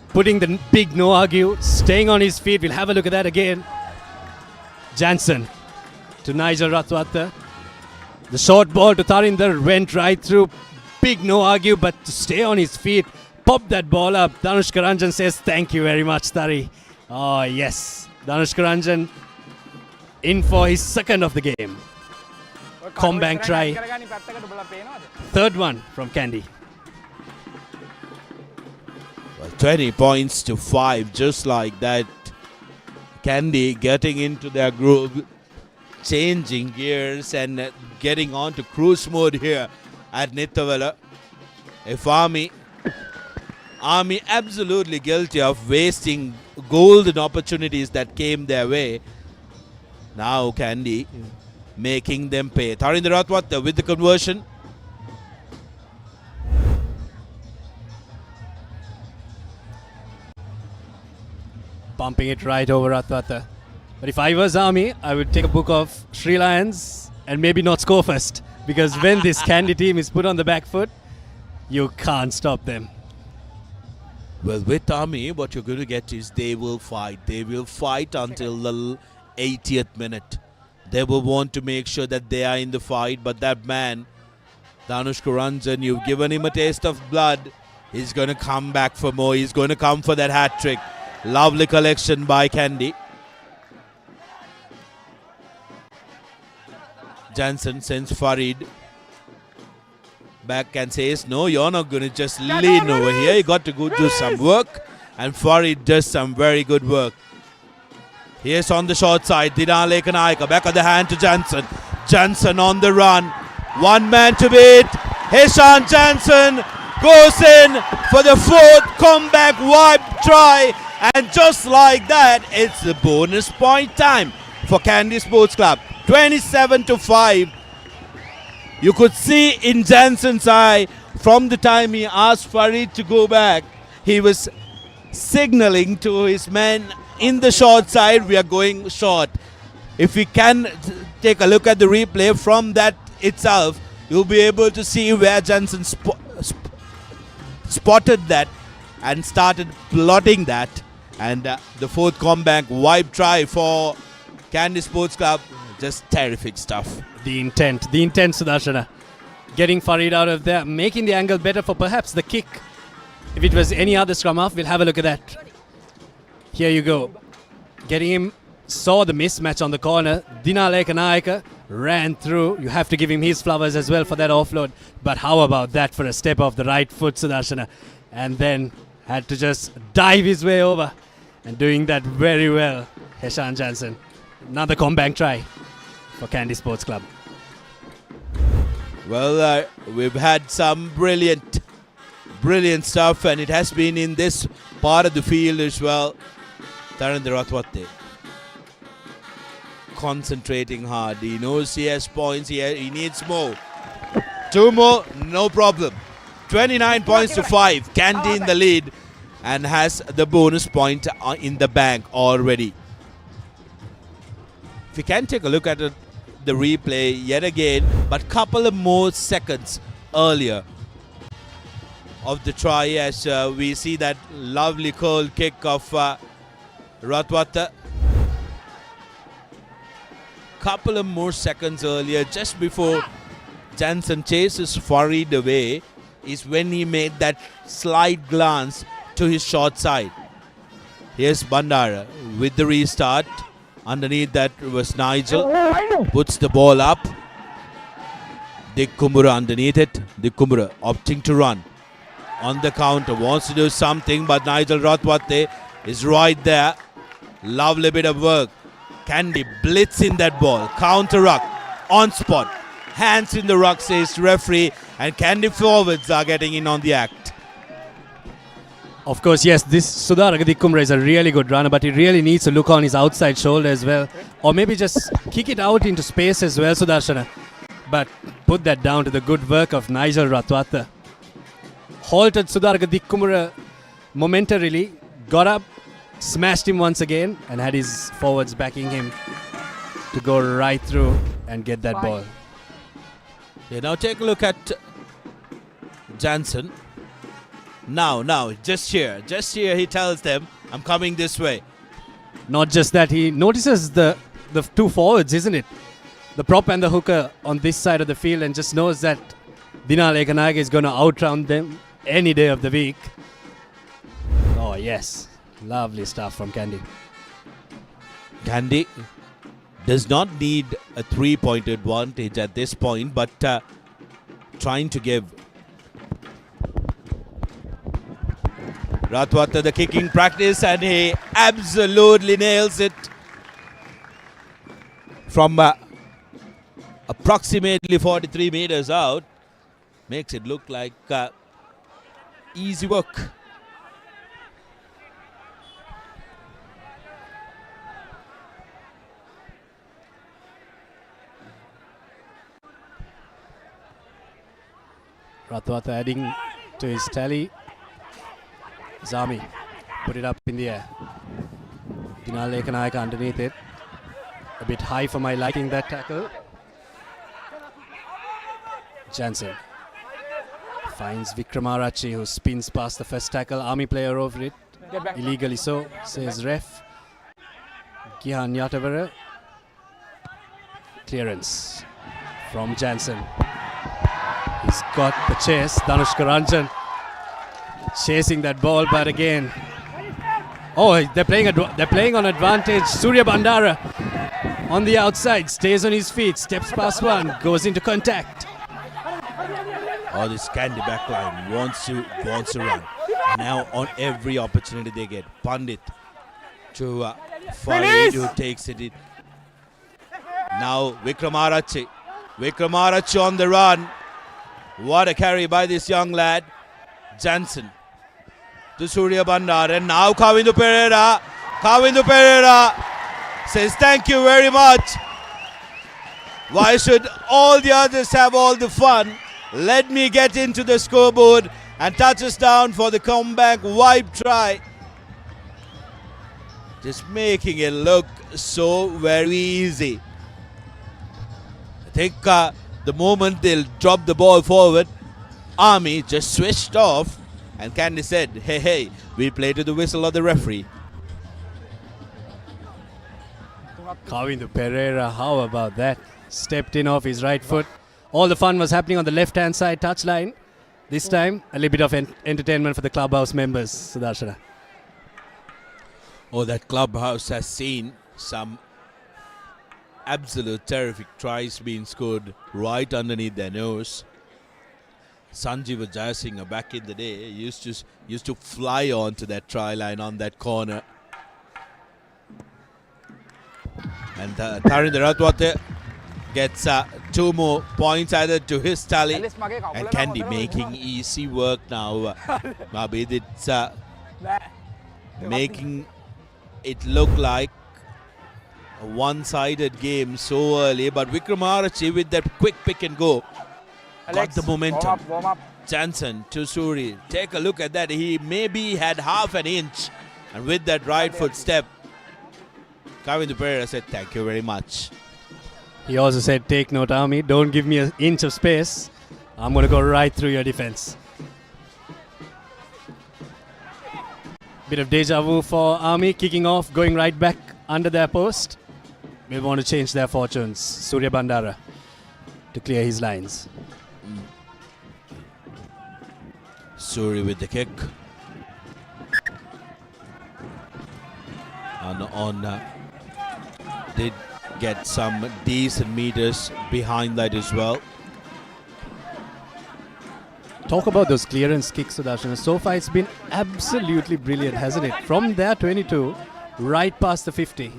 Putting the big no argue, staying on his feet. We'll have a look at that again. Jansen to Nigel Ratwata. The short ball to Tharinder went right through. Big no argue, but to stay on his feet, pop that ball up. Danushka Ranjan says, thank you very much, Thari. Oh, yes. Danushka Ranjan in for his second of the game. Comeback try. Third one from Kandy. Well, 20 points to 5, just like that. Kandy getting into their groove, changing gears and getting on to cruise mode here at Nittawela. If Army absolutely guilty of wasting golden opportunities that came their way. Now Kandy making them pay. Tharinder Ratwata with the conversion. Pumping it right over Ratwata. But if I was Army, I would take a book of Sri Lions and maybe not score first. Because when this Kandy team is put on the back foot, you can't stop them. Well, with Army, what you're going to get is they will fight. They will fight until the 80th minute. They will want to make sure that they are in the fight. But that man, Danushka Ranjan, you've given him a taste of blood. He's going to come back for more. He's going to come for that hat trick. Lovely collection by Kandy. Jansen sends Farid back and says, no, you're not going to just lean over here. You got to go do some work. And Farid does some very good work. Here's on the short side, Dialog Naika, back of the hand to Jansen. Jansen on the run. One man to beat. Heshan Jansen goes in for the fourth comeback wipe try. And just like that, it's the bonus point time for Kandy Sports Club. 27-5. You could see in Jansen's eye from the time he asked Farid to go back, he was signaling to his men in the short side, we are going short. If we can take a look at the replay from that itself, you'll be able to see where Jansen spotted that and started plotting that. And the fourth comeback wipe try for Kandy Sports Club. Just terrific stuff. The intent, Sudarshana. Getting Farid out of there, making the angle better for perhaps the kick. If it was any other scrum half, we'll have a look at that. Here you go. Getting him, saw the mismatch on the corner. Dialog Naika ran through. You have to give him his flowers as well for that offload. But how about that for a step off the right foot, Sudarshana? And then had to just dive his way over. And doing that very well, Heshan Jansen. Another comeback try for Kandy Sports Club. Well, we've had some brilliant stuff, and it has been in this part of the field as well. Tharinder Ratwata concentrating hard. He knows he has points. He needs more. 2 more, no problem. 29 points to 5. Kandy in the lead and has the bonus point in the bank already. If you can take a look at it, the replay yet again, but couple of more seconds earlier of the try as we see that lovely curl kick of Ratwata. Couple of more seconds earlier, just before Jansen chases Farid away, is when he made that slight glance to his short side. Here's Bandara with the restart. Underneath that was Nigel. Puts the ball up. Dick Kumbura underneath it. Dick Kumbura opting to run. On the counter. Wants to do something, but Nigel Ratwate is right there. Lovely bit of work. Kandy blitzing that ball. Counter ruck. On spot. Hands in the ruck, says referee. And Kandy forwards are getting in on the act. Of course, yes, this Sudhar Agadikumra is a really good runner, but he really needs to look on his outside shoulder as well. Or maybe just kick it out into space as well, Sudarshana. But put that down to the good work of Nigel Ratwata. Halted Sudhar Agadikumra momentarily, got up, smashed him once again, and had his forwards backing him to go right through and get that ball. Yeah, now take a look at Jansen. Now, just here he tells them, I'm coming this way. Not just that, he notices the two forwards, isn't it? The prop and the hooker on this side of the field, and just knows that Dinal Ekanaga is going to outround them any day of the week. Oh yes, lovely stuff from Kandy. Kandy does not need a 3-point advantage at this point, but trying to give Ratwata the kicking practice, and he absolutely nails it from approximately 43 meters out. Makes it look like easy work. Ratwata adding to his tally. Zami put it up in the air. Dinal Ekanaika underneath it. A bit high for my liking, that tackle. Jansen finds Vikramarachi, who spins past the first tackle. Army player over it. Illegally so, says ref. Gihan Nittawela. Clearance from Jansen. He's got the chase. Dhanush Karanjan chasing that ball, but again, they're playing on advantage. Surya Bandara on the outside, stays on his feet, steps past one, goes into contact. Oh, this Kandy backline wants to run. And now on every opportunity they get, Pandit to Farid, who takes it in. Now Vikramarachi on the run. What a carry by this young lad. Jansen to Surya Bandar, and now Kavindu Pereira says thank you very much. Why should all the others have all the fun? Let me get into the scoreboard, and touches down for the comeback wipe try. Just making it look so very easy. I think the moment they'll drop the ball forward, Army just switched off, and Kandy said, hey, we play to the whistle of the referee. Kavindu Pereira, how about that? Stepped in off his right foot. All the fun was happening on the left-hand side touchline. This time, a little bit of entertainment for the clubhouse members, Sudarshana. Oh, that clubhouse has seen some absolute terrific tries being scored right underneath their nose. Sanjeev Jayasinghe back in the day used to fly onto that try line on that corner. And Tarinder Ratwate gets 2 more points added to his tally. And Kandy making easy work now. Mabid, it's making it look like a one-sided game so early. But Vikramarachi with that quick pick and go got the momentum. Warm up. Jansen to Suri. Take a look at that. He maybe had half an inch. And with that right foot step, Kavindu Pereira said, thank you very much. He also said, take note, Army. Don't give me an inch of space. I'm going to go right through your defense. Bit of deja vu for Army, kicking off, going right back under their post. Will want to change their fortunes. Surya Bandara to clear his lines. Suri with the kick. did get some decent meters behind that as well. Talk about those clearance kicks, Sudarshan. So far, it's been absolutely brilliant, hasn't it? From their 22, right past the 50.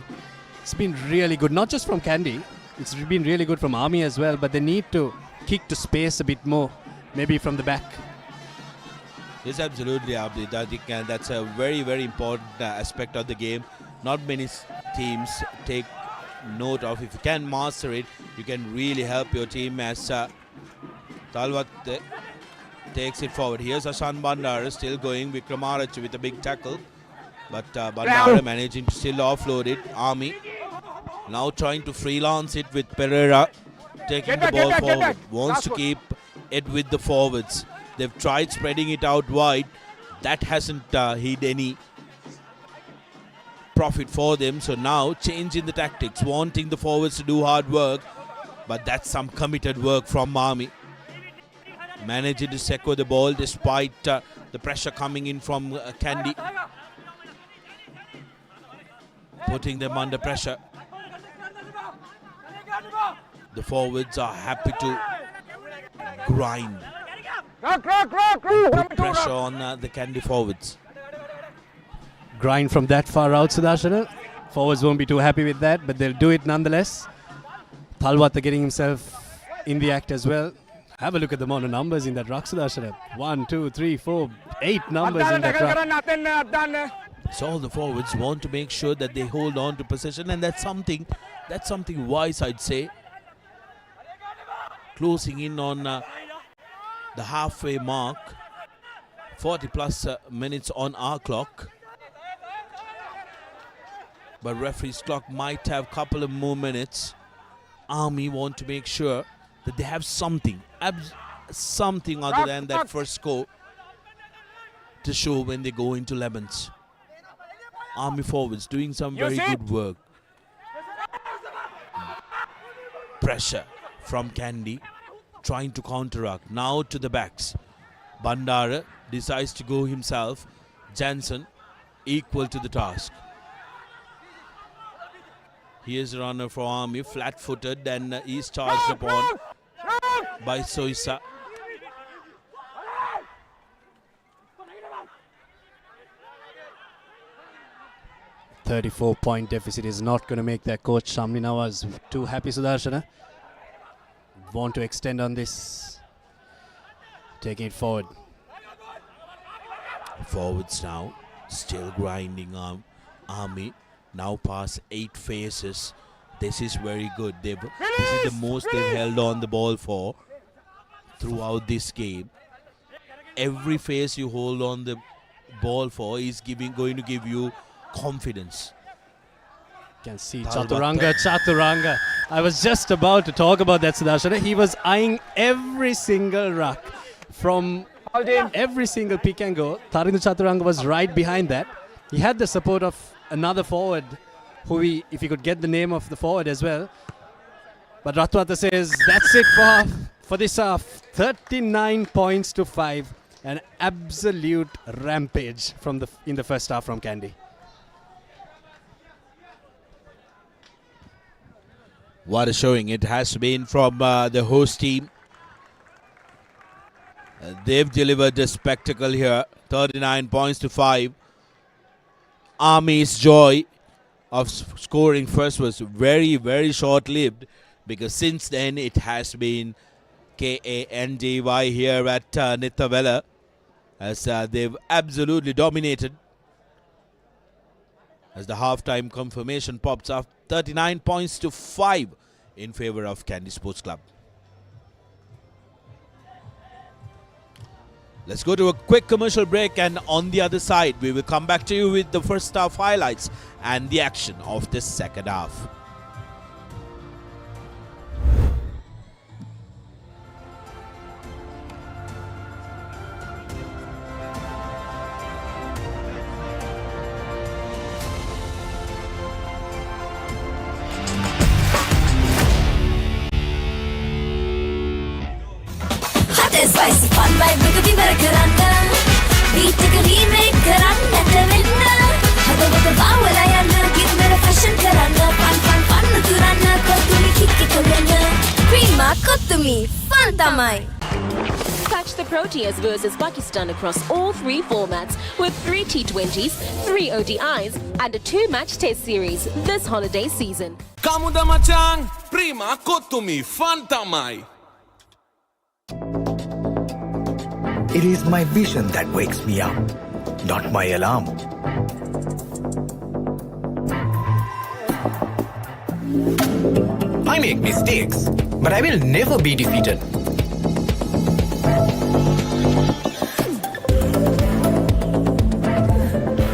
It's been really good, not just from Kandy. It's been really good from Army as well, but they need to kick to space a bit more, maybe from the back. Yes, absolutely, Abdi. I think that's a very, very important aspect of the game. Not many teams take note of. If you can master it, you can really help your team as Talwat takes it forward. Here's Ashan Bandara still going. Vikramarach with a big tackle. But Bandara managing to still offload it. Army now trying to freelance it with Pereira taking the ball forward. Wants to keep it with the forwards. They've tried spreading it out wide. That hasn't hid any profit for them. So now changing the tactics, wanting the forwards to do hard work. But that's some committed work from Army. Managing to secure the ball despite the pressure coming in from Kandy. Putting them under pressure. The forwards are happy to grind. Put pressure on the Kandy forwards. Grind from that far out, Sudarshan. Forwards won't be too happy with that, but they'll do it nonetheless. Talwat getting himself in the act as well. Have a look at the amount of numbers in that ruck, Sudarshan. 1, 2, 3, 4, 8 numbers in that ruck. So all the forwards want to make sure that they hold on to possession, and that's something wise, I'd say. Closing in on the halfway mark. 40 plus minutes on our clock. But referee's clock might have a couple of more minutes. Army want to make sure that they have something other than that first score to show when they go into Lemons. Army forwards doing some very good work. Pressure from Kandy, trying to counteract. Now to the backs. Bandara decides to go himself. Jansen equal to the task. Here's a runner for Army, flat-footed, and he's charged upon by Soisa. .34 deficit is not going to make their coach Shamli Nawaz too happy, Sudarshana. Want to extend on this. Taking it forward. Forwards now, still grinding Army. Now past 8 phases. This is very good. This is the most they've held on the ball for throughout this game. Every phase you hold on the ball for is going to give you confidence. You can see Chaturanga. I was just about to talk about that, Sudarshana. He was eyeing every single ruck from every single pick and go. Tharindu Chaturanga was right behind that. He had the support of another forward, if he could get the name of the forward as well. But Ratwata says that's it for this half. 39 points to 5. An absolute rampage in the first half from Kandy. What a showing it has been from the host team. They've delivered a spectacle here. 39 points to 5. Army's joy of scoring first was very, very short-lived, because since then it has been Kandy here at Nittawela, as they've absolutely dominated. As the halftime confirmation pops up, 39 points to 5 in favor of Kandy Sports Club. Let's go to a quick commercial break, and on the other side, we will come back to you with the first half highlights and the action of the second half. Spicy fun by Rugby Marakaranda. We take a remake, Karanda, Nittawela. Hada wada vawala yana. fashion karanga fun turana kottumi kikkikawena prima kottumi fun tamai. Catch the Proteas versus Pakistan across all 3 formats with 3 T20s, 3 ODIs and a 2-match test series this holiday season. Kamuda machang, prima kottumi fun tamai. It is my vision that wakes me up, not my alarm. I make mistakes, but I will never be defeated.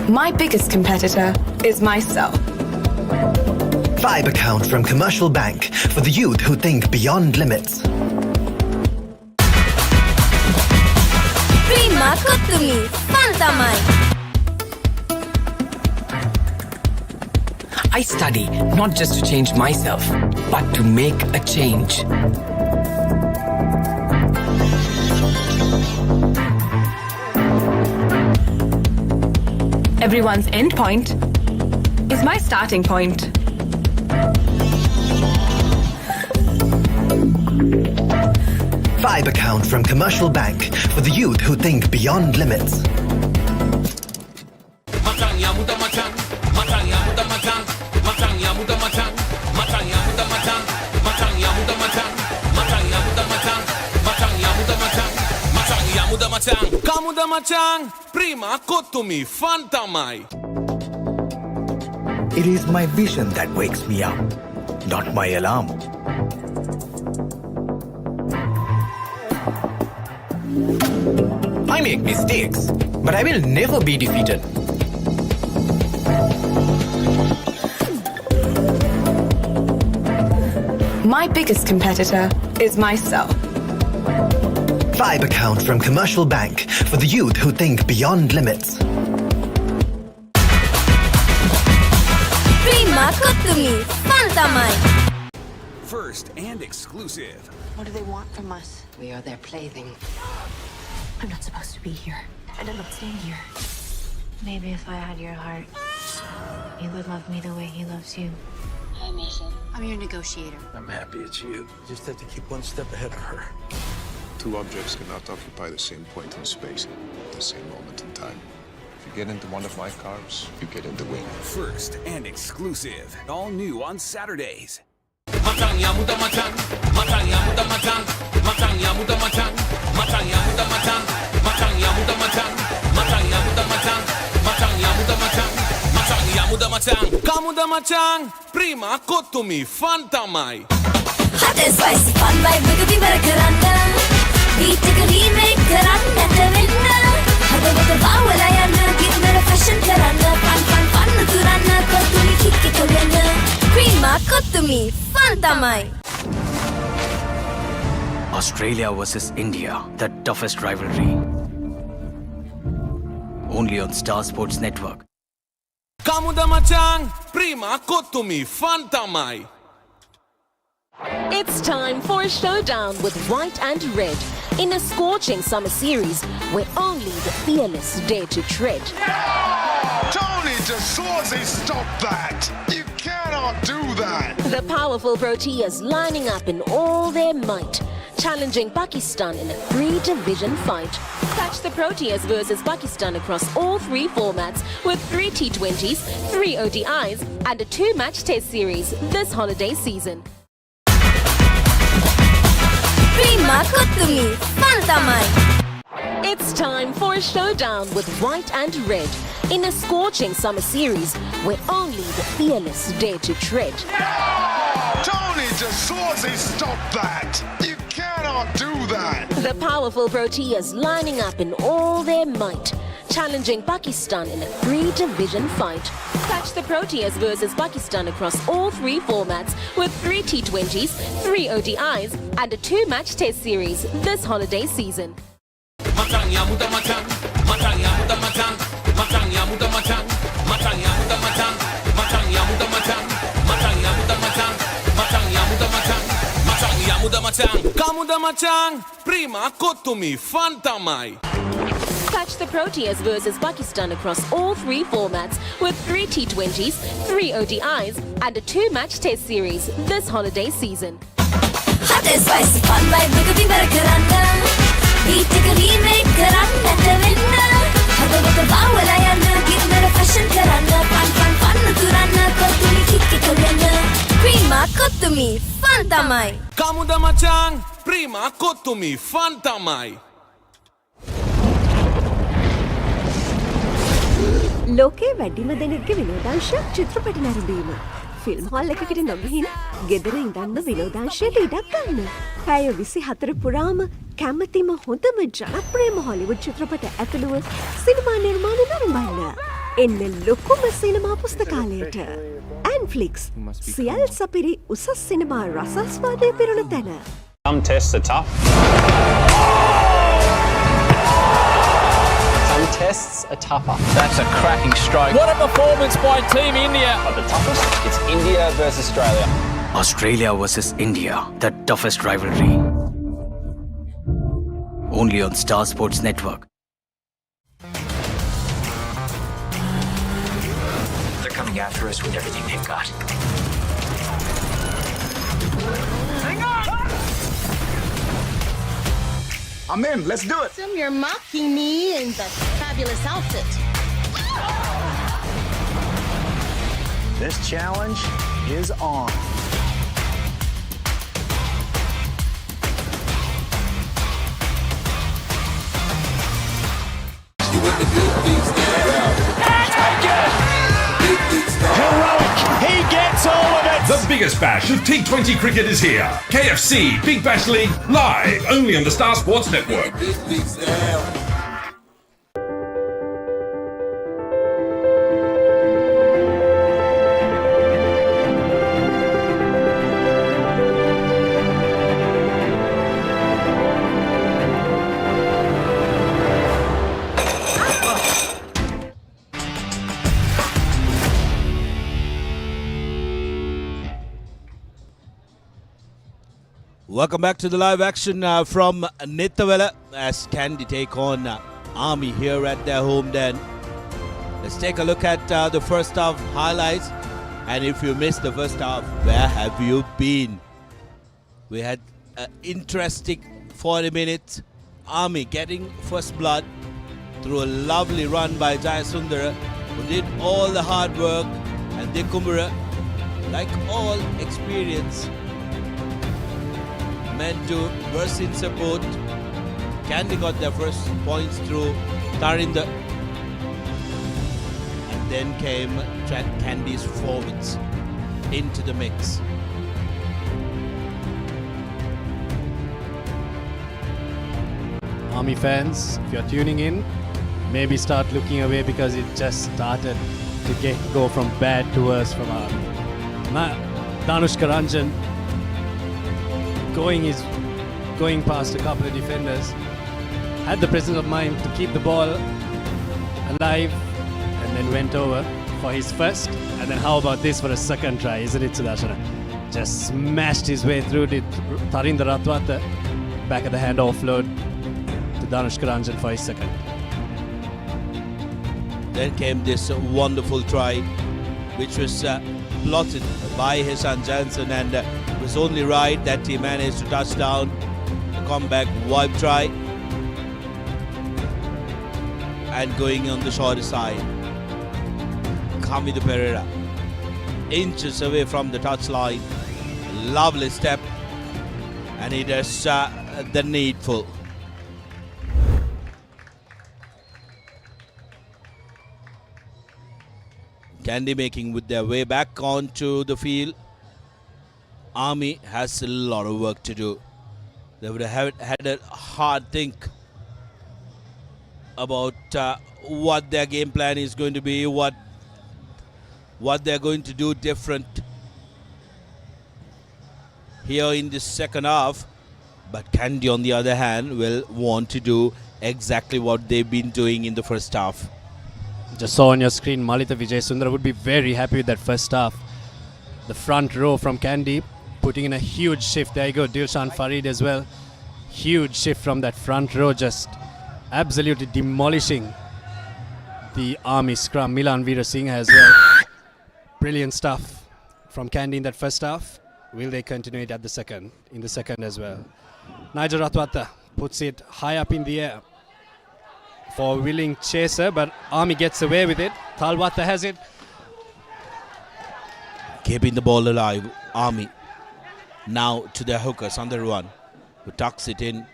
My biggest competitor is myself. 5 accounts from Commercial Bank for the youth who think beyond limits. Prima kottumi fun tamai. I study not just to change myself, but to make a change. Everyone's end point is my starting point. Five account from Commercial Bank for the youth who think beyond limits. Kamuda machang, prima kottumi fun tamai. It is my vision that wakes me up, not my alarm. I make mistakes, but I will never be defeated. My biggest competitor is myself. 5 account from Commercial Bank for the youth who think beyond limits. Prima kottumi fun tamai. First and exclusive. What do they want from us? We are their plaything. I'm not supposed to be here. And I'm not staying here. Maybe if I had your heart, you would love me the way he loves you. Hi, Mason. I'm your negotiator. I'm happy it's you. You just have to keep one step ahead of her. 2 objects cannot occupy the same point in space at the same moment in time. If you get into one of my cars, you get in the wing. First and exclusive. All new on Saturdays. Kamuda machang, prima kottumi fun tamai. Hot and spicy fun vibe with the Karanga. We take a remake Karanga Nittawela. Hada wada vawala yana give me a fashion Karanga fun turana kottumi kikkikawena prima kottumi fun tamai. Australia versus India, the toughest rivalry. Only on Star Sports Network. Kamuda machang, prima kottumi fun tamai. It's time for a showdown with white and red in a scorching summer series where only the fearless dare to tread. Tony DeSorzi, stop that! You cannot do that! The powerful Proteas lining up in all their might, challenging Pakistan in a 3-division fight. Catch the Proteas versus Pakistan across all 3 formats with 3 T20s, 3 ODIs and a 2-match test series this holiday season. Prima kottumi fun tamai. It's time for a showdown with white and red in a scorching summer series where only the fearless dare to tread. Tony DeSorzi, stop that! You cannot do that! The powerful Proteas lining up in all their might, challenging Pakistan in a 3-division fight. Catch the Proteas versus Pakistan across all 3 formats with 3 T20s, 3 ODIs and a 2-match test series this holiday season. Kamuda machang, prima kottumi fun tamai. Catch the Proteas versus Pakistan across all 3 formats with 3 T20s, 3 ODIs and a 2-match test series this holiday season. Hot and spicy fun vibe Rugby Marakaranda. Beat a remake Karanda Nittawela. Hada Bawala Yana. Give me a fashion Karanda. Fun Turana. Kottumi Kickoff. Prima Kottumi. Fun Tamai. Kamuda Machang, Prima Kottumi, Fun Tamai. ලෝකයේ වැඩිම දෙනෙක්ගේ විනෝදාංශයක් චිත්‍රපට නැරඹීම. Film hall එකකට නොගිහින් ගෙදර ඉඳන්ම විනෝදාංශයට ඉඩක් ගන්න. පැය 24 පුරාම කැමතිම හොඳම ජනප්‍රියම හොලිවුඩ් චිත්‍රපට ඇතුළුව සිනමා නිර්මාණ නරඹන්න. එන්න ලොකුම සිනමා පුස්තකාලයට. ඇන්ෆ්ලික්ස් සියල් සපිරි උසස් සිනමා රසාස්වාදය පිරුණ තැන. Some tests are tough. Some tests are tougher. That's a cracking stroke. What a performance by Team India. But the toughest, it's India versus Australia. Australia versus India, the toughest rivalry. Only on Star Sports Network. They're coming after us with everything they've got. Hang on! I'm in. Let's do it. You're mocking me in that fabulous outfit. This challenge is on. Heroic. He gets all of it. The biggest bash of T20 cricket is here. KFC Big Bash League live only on the Star Sports Network. Welcome back to the live action from Nittawela as Kandy take on Army here at their home den. Let's take a look at the first half highlights. And if you missed the first half, where have you been? We had an interesting 40 minutes. Army getting first blood through a lovely run by Jayasundara, who did all the hard work. And Dikumbura, like all experience, meant to burst in support. Kandy got their first points through Tarinda. And then came Kandy's forwards into the mix. Army fans, if you're tuning in, maybe start looking away because it just started to go from bad to worse from Army. Danushka Ranjan going past a couple of defenders, had the presence of mind to keep the ball alive and then went over for his first. And then how about this for a second try, isn't it, Sudarshana? Just smashed his way through the Tarinda Ratwata, back at the hand offload to Danushka Ranjan for his second. Then came this wonderful try, which was plotted by his son Jansen, and it was only right that he managed to touch down the comeback wipe try and going on the shorter side. Kamidu Pereira inches away from the touchline, lovely step, and he does the needful. Kandy making with their way back onto the field. Army has a lot of work to do. They would have had a hard think about what their game plan is going to be, what they're going to do different here in the second half. But Kandy, on the other hand, will want to do exactly what they've been doing in the first half. Just saw on your screen, Malitha Vijayasundara would be very happy with that first half. The front row from Kandy putting in a huge shift. There you go, Dilshan Farid as well. Huge shift from that front row, just absolutely demolishing the Army scrum. Milan Veera Singh as well. Brilliant stuff from Kandy in that first half. Will they continue it at the second? In the second as well. Nigel Ratwata puts it high up in the air for a willing chaser, but Army gets away with it. Talwata has it. Keeping the ball alive, Army. Now to their hookers on the run, who tucks it in.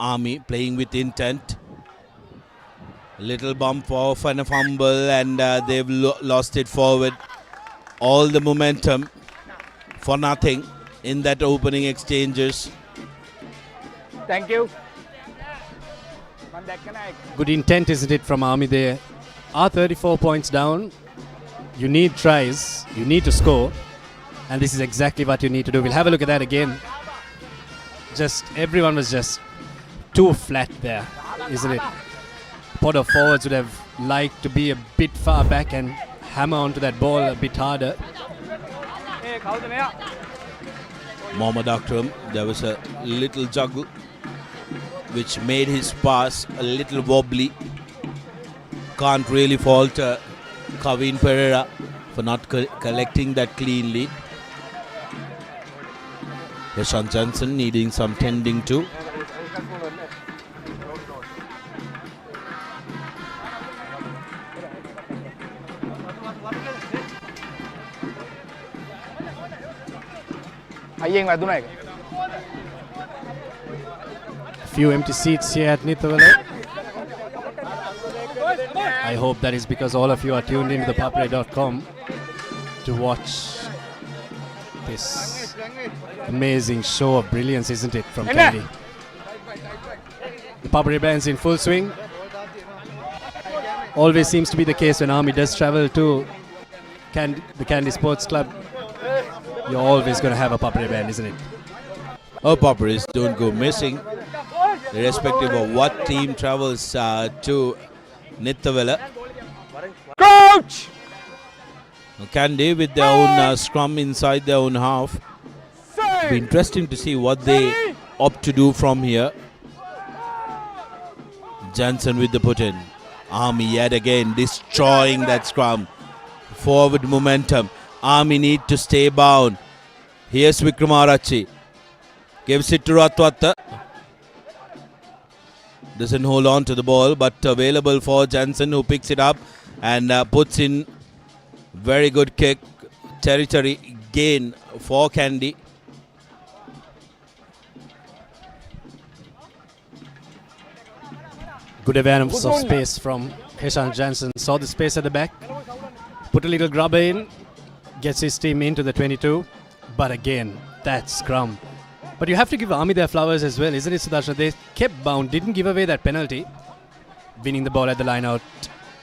Army playing with intent. Little bump off and a fumble, and they've lost it forward. All the momentum for nothing in that opening exchanges. Thank you. Good intent, isn't it, from Army? They are 34 points down. You need tries, you need to score, and this is exactly what you need to do. We'll have a look at that again. Just everyone was just too flat there, isn't it? Pod of forwards would have liked to be a bit far back and hammer onto that ball a bit harder. Mohammad Akram, there was a little juggle which made his pass a little wobbly. Can't really fault Kavin Pereira for not collecting that cleanly. Yashan Johnson needing some tending to. Few empty seats here at Nittawela. I hope that is because all of you are tuned into ThePapare.com to watch this amazing show of brilliance, isn't it, from Kandy? The Papare band's in full swing. Always seems to be the case when Army does travel to the Kandy Sports Club. You're always going to have a Papare band, isn't it? Oh, Papares don't go missing, irrespective of what team travels to Nittawela. Coach! Kandy with their own scrum inside their own half. It'll be interesting to see what they opt to do from here. Johnson with the put-in. Army yet again destroying that scrum. Forward momentum. Army need to stay bound. Here's Vikramarachi. Gives it to Ratwata. Doesn't hold on to the ball, but available for Johnson, who picks it up and puts in very good kick. Territory gain for Kandy. Good awareness of space from Heshan Johnson. Saw the space at the back. Put a little grubber in. Gets his team into the 22. But again, that scrum. But you have to give Army their flowers as well, isn't it, Sudarshan? They kept bound, didn't give away that penalty. Winning the ball at the line out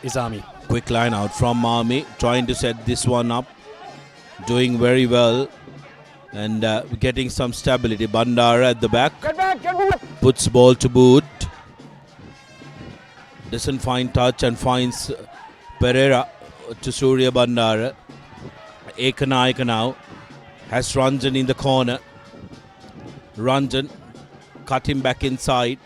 is Army. Quick line out from Army, trying to set this one up. Doing very well. And getting some stability. Bandara at the back. Puts ball to boot. Doesn't find touch and finds Pereira to Surya Bandara. Ekanaika now has Ranjan in the corner. Ranjan cut him back inside.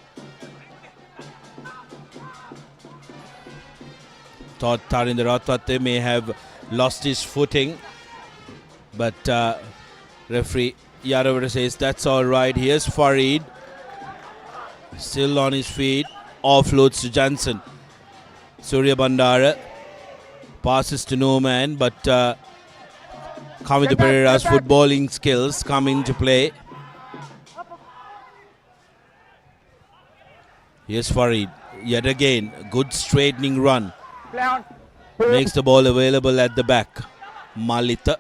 Thought Tarinder Ratwate may have lost his footing, but referee Yaravara says that's all right. Here's Farid, still on his feet. Offloads to Johnson. Surya Bandara passes to no man, but Kamita Pereira's footballing skills come into play. Here's Farid. Yet again, good straightening run. Makes the ball available at the back. Malita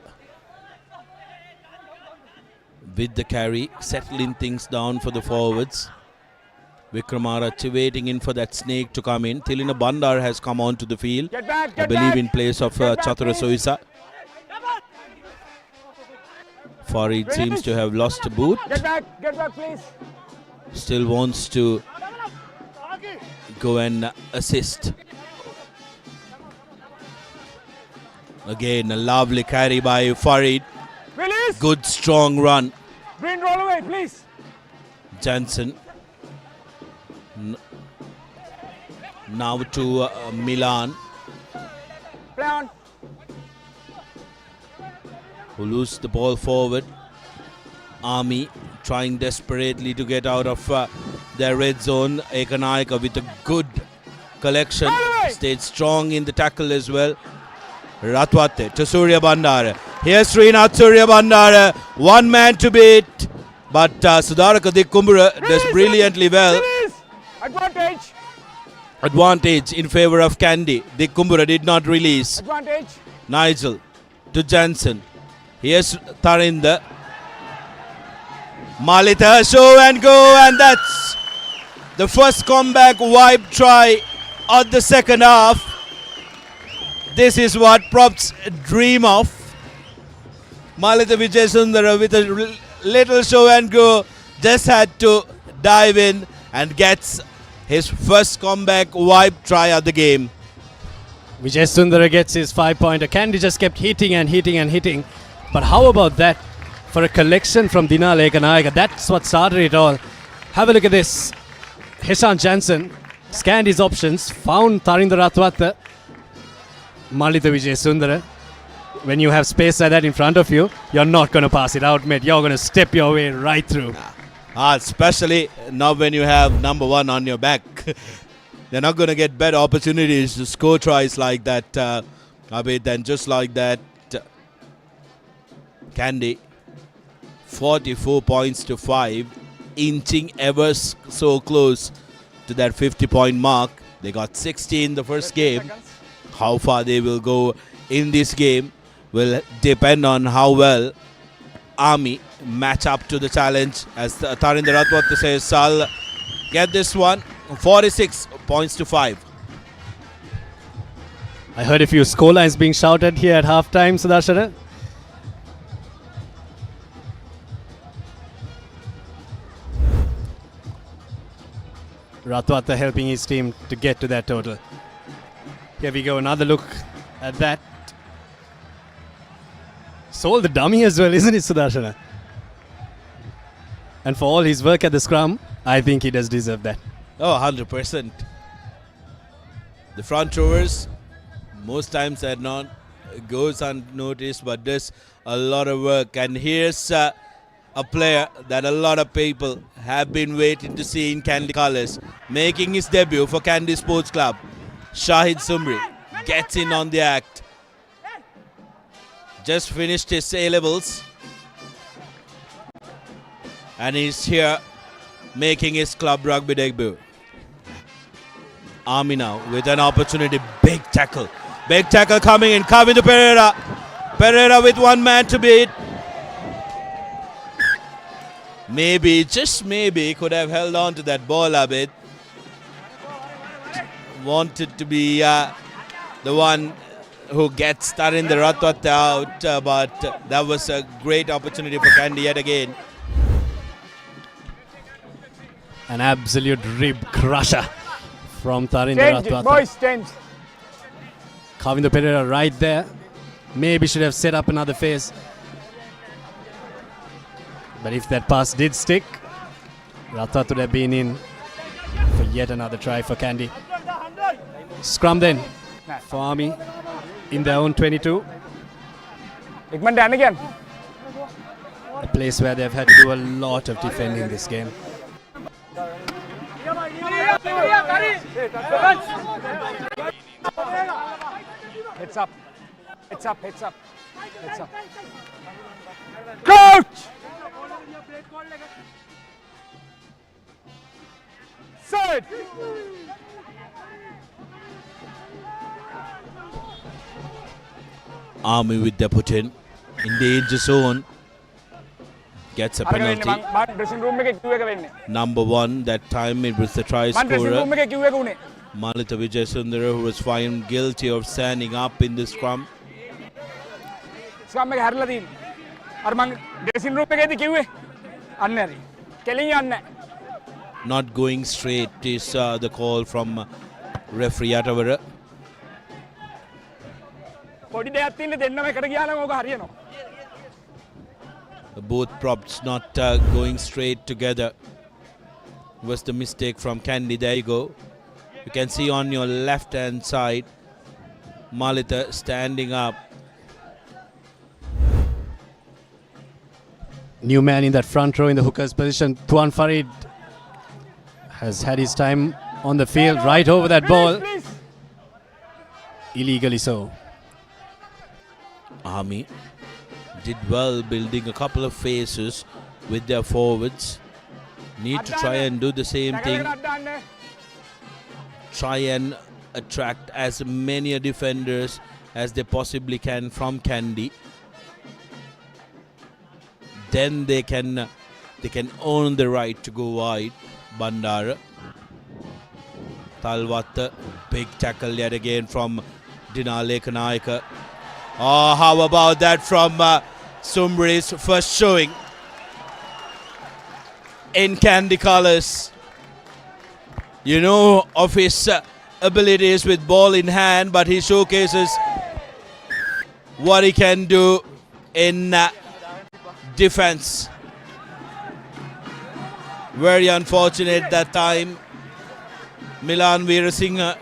with the carry, settling things down for the forwards. Vikramarachi waiting in for that snake to come in. Tilina Bandar has come onto the field. I believe in place of Chatura Soisa. Farid seems to have lost a boot. Get back, please. Still wants to go and assist. Again, a lovely carry by Farid. Release. Good strong run. Green, roll away, please. Johnson Now to Milan, Play on. who lose the ball forward. Army trying desperately to get out of their red zone. Ekanaika with a good collection. Stayed strong in the tackle as well. Ratwate to Surya Bandara. Here's Srinath Surya Bandara. One man to beat. But Sudaraka Dikumbura does brilliantly well. Advantage. Advantage in favor of Kandy. Dikumbura did not release. Advantage. Nigel to Jansen. Here's Tharinda. Malita, show and go, and that's the first comeback wipe try of the second half. This is what props dream of. Malita Vijayasundara with a little show and go just had to dive in and gets his first comeback wipe try of the game. Vijayasundara gets his 5-pointer. Kandy just kept hitting and hitting and hitting. But how about that for a collection from Dina Lekanaika? That's what started it all. Have a look at this. Heshan Jansen scanned his options, found Tharinda Ratwata, Malita Vijayasundara. When you have space like that in front of you, you're not going to pass it out, mate. You're going to step your way right through. Especially now when you have number one on your back. They're not going to get better opportunities to score tries like that, Abid. And just like that, Kandy, 44 points to 5, inching ever so close to that 50-point mark. They got 60 in the first game. How far they will go in this game will depend on how well Army match up to the challenge. As Tharinda Ratwata says, I'll get this one. 46 points to 5. I heard a few scorelines being shouted here at halftime, Sudarshana. Ratwata helping his team to get to that total. Here we go, another look at that. Sold the dummy as well, isn't it, Sudarshana? And for all his work at the scrum, I think he does deserve that. Oh, 100%. The front rowers, most times that not goes unnoticed, but does a lot of work. And here's a player that a lot of people have been waiting to see in Kandy colours, making his debut for Kandy Sports Club. Shahid Sumri gets in on the act. Just finished his A-levels. And he's here making his club rugby debut. Army now with an opportunity. Big tackle. Big tackle coming in. Coming to Pereira. Pereira with one man to beat. Maybe, just maybe, could have held on to that ball a bit. Wanted to be the one who gets Tharinda Ratwata out, but that was a great opportunity for Kandy yet again. An absolute rib crusher from Tharinda Ratwata. Boys, change. Kavinda Pereira right there. Maybe should have set up another phase. But if that pass did stick, Ratwata would have been in for yet another try for Kandy. Scrum then for Army in their own 22. Igman Dan again. A place where they've had to do a lot of defending this game. Heads up. Heads up, heads up. Heads up. Coach! Set! Army with the put in the danger zone. Gets a penalty. Number one, that time it was the try scorer. Malita Vijayasundara, who was found guilty of standing up in the scrum. Not going straight is the call from referee Nittawela. Both props not going straight together was the mistake from Kandy. There you go. You can see on your left hand side Malita standing up. New man in that front row in the hooker's position. Tuan Farid has had his time on the field, right over that ball. Illegally so. Army did well building a couple of phases with their forwards. Need to try and do the same thing. Try and attract as many defenders as they possibly can from Kandy. Then they can own the right to go wide. Bandara. Talwat, big tackle yet again from Dinale Kanayaka. Oh, how about that from Sumbri's first showing in Kandy colours. You know of his abilities with ball in hand, but he showcases what he can do in defense. Very unfortunate that time. Milan Veerasinghe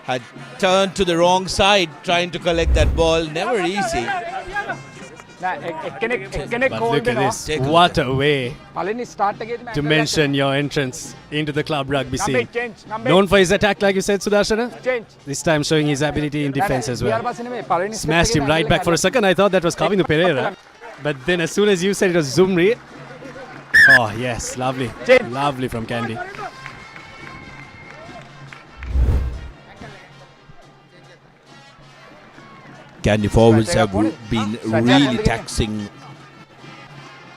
had turned to the wrong side trying to collect that ball. Never easy. But look at this. What a way to mention your entrance into the club rugby scene. Known for his attack, like you said, Sudarshana. This time showing his ability in defense as well. Smashed him right back. For a second, I thought that was Kavindu Pereira. But then as soon as you said it was Zumri. Oh, yes. Lovely. Lovely from Kandy. Kandy forwards have been really taxing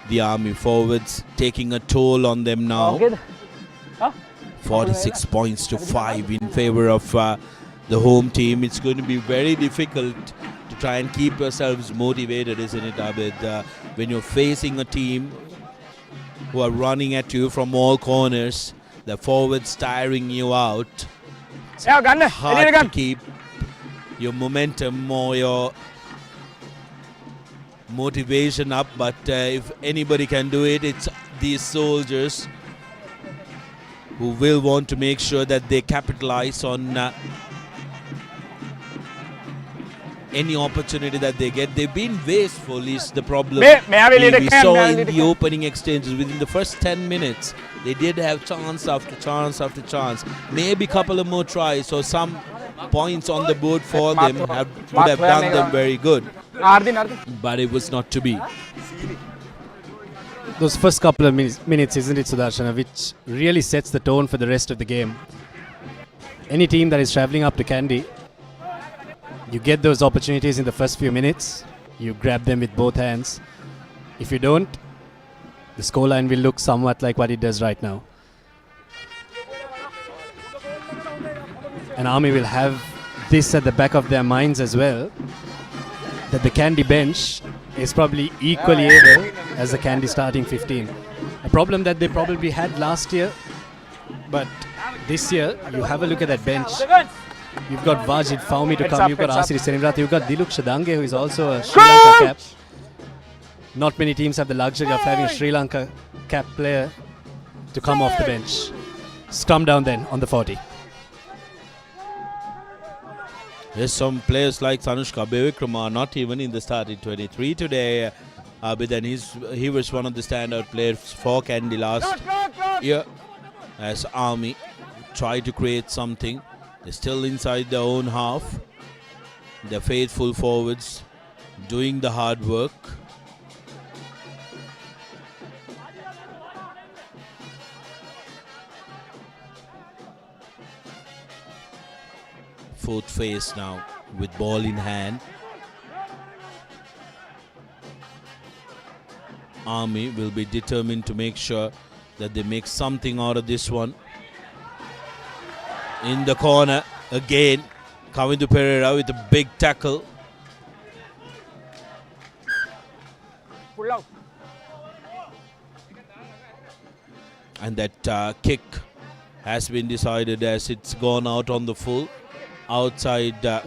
the Army forwards, taking a toll on them now. 46 points to 5 in favor of the home team. It's going to be very difficult to try and keep yourselves motivated, isn't it, Abid? When you're facing a team who are running at you from all corners, the forwards tiring you out. It's hard to keep your momentum or your motivation up, but if anybody can do it, it's these soldiers who will want to make sure that they capitalize on any opportunity that they get. They've been wasteful is the problem. We saw in the opening exchanges within the first 10 minutes they did have chance after chance after chance. Maybe a couple of more tries or some points on the board for them would have done them very good, but it was not to be. Those first couple of minutes, isn't it, Sudarshana, which really sets the tone for the rest of the game. Any team that is travelling up to Kandy, you get those opportunities in the first few minutes, you grab them with both hands. If you don't, the scoreline will look somewhat like what it does right now. And Army will have this at the back of their minds as well, that the Kandy bench is probably equally able as the Kandy starting 15. A problem that they probably had last year, but this year, you have a look at that bench. You've got Vajid Faumi to come, you've got Asiri Senimrath, you've got Diluk Shadange, who is also a Sri Lanka cap. Not many teams have the luxury of having a Sri Lanka cap player to come off the bench. Scrum down then on the 40. There's some players like Sanushka Bevikrama not even in the starting 23 today. But then he was one of the standout players for Kandy last year as Army tried to create something. They're still inside their own half. They're faithful forwards doing the hard work. Fourth phase now with ball in hand. Army will be determined to make sure that they make something out of this one. In the corner again, Kavindu Pereira with a big tackle. And that kick has been decided as it's gone out on the full. Outside the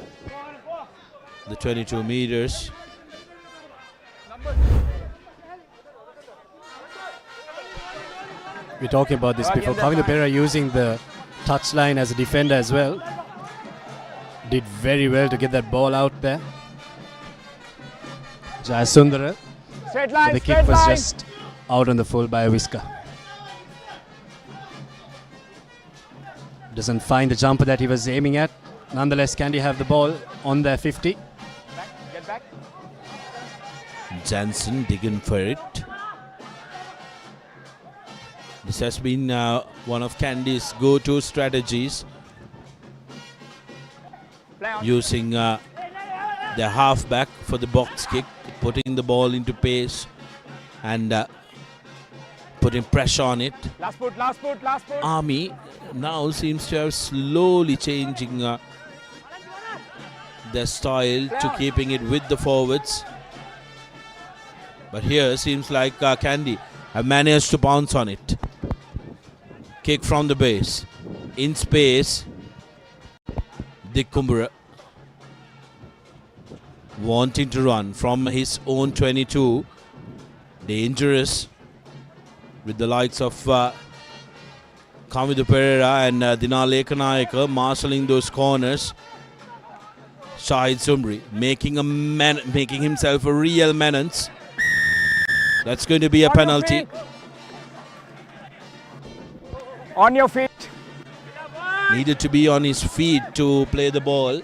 22 meters. We're talking about this before. Kavindu Pereira using the touchline as a defender as well. Did very well to get that ball out there. Jayasundara. Straight line, The kick was just out on the full by a whisker. Doesn't find the jumper that he was aiming at. Nonetheless, Kandy have the ball on their 50. Get back. Jansen digging for it. This has been one of Kandy's go-to strategies, using the halfback for the box kick, putting the ball into pace and putting pressure on it. Last foot, last foot, last foot. Army now seems to have slowly changing their style to keeping it with the forwards. But here seems like Kandy have managed to bounce on it. Kick from the base. In space. Dikumbura wanting to run from his own 22. Dangerous with the likes of Kamidu Pereira and Dialog Kanayaka marshalling those corners. Shahid Sumri making himself a real menace. That's going to be a penalty. On your feet. Needed to be on his feet to play the ball.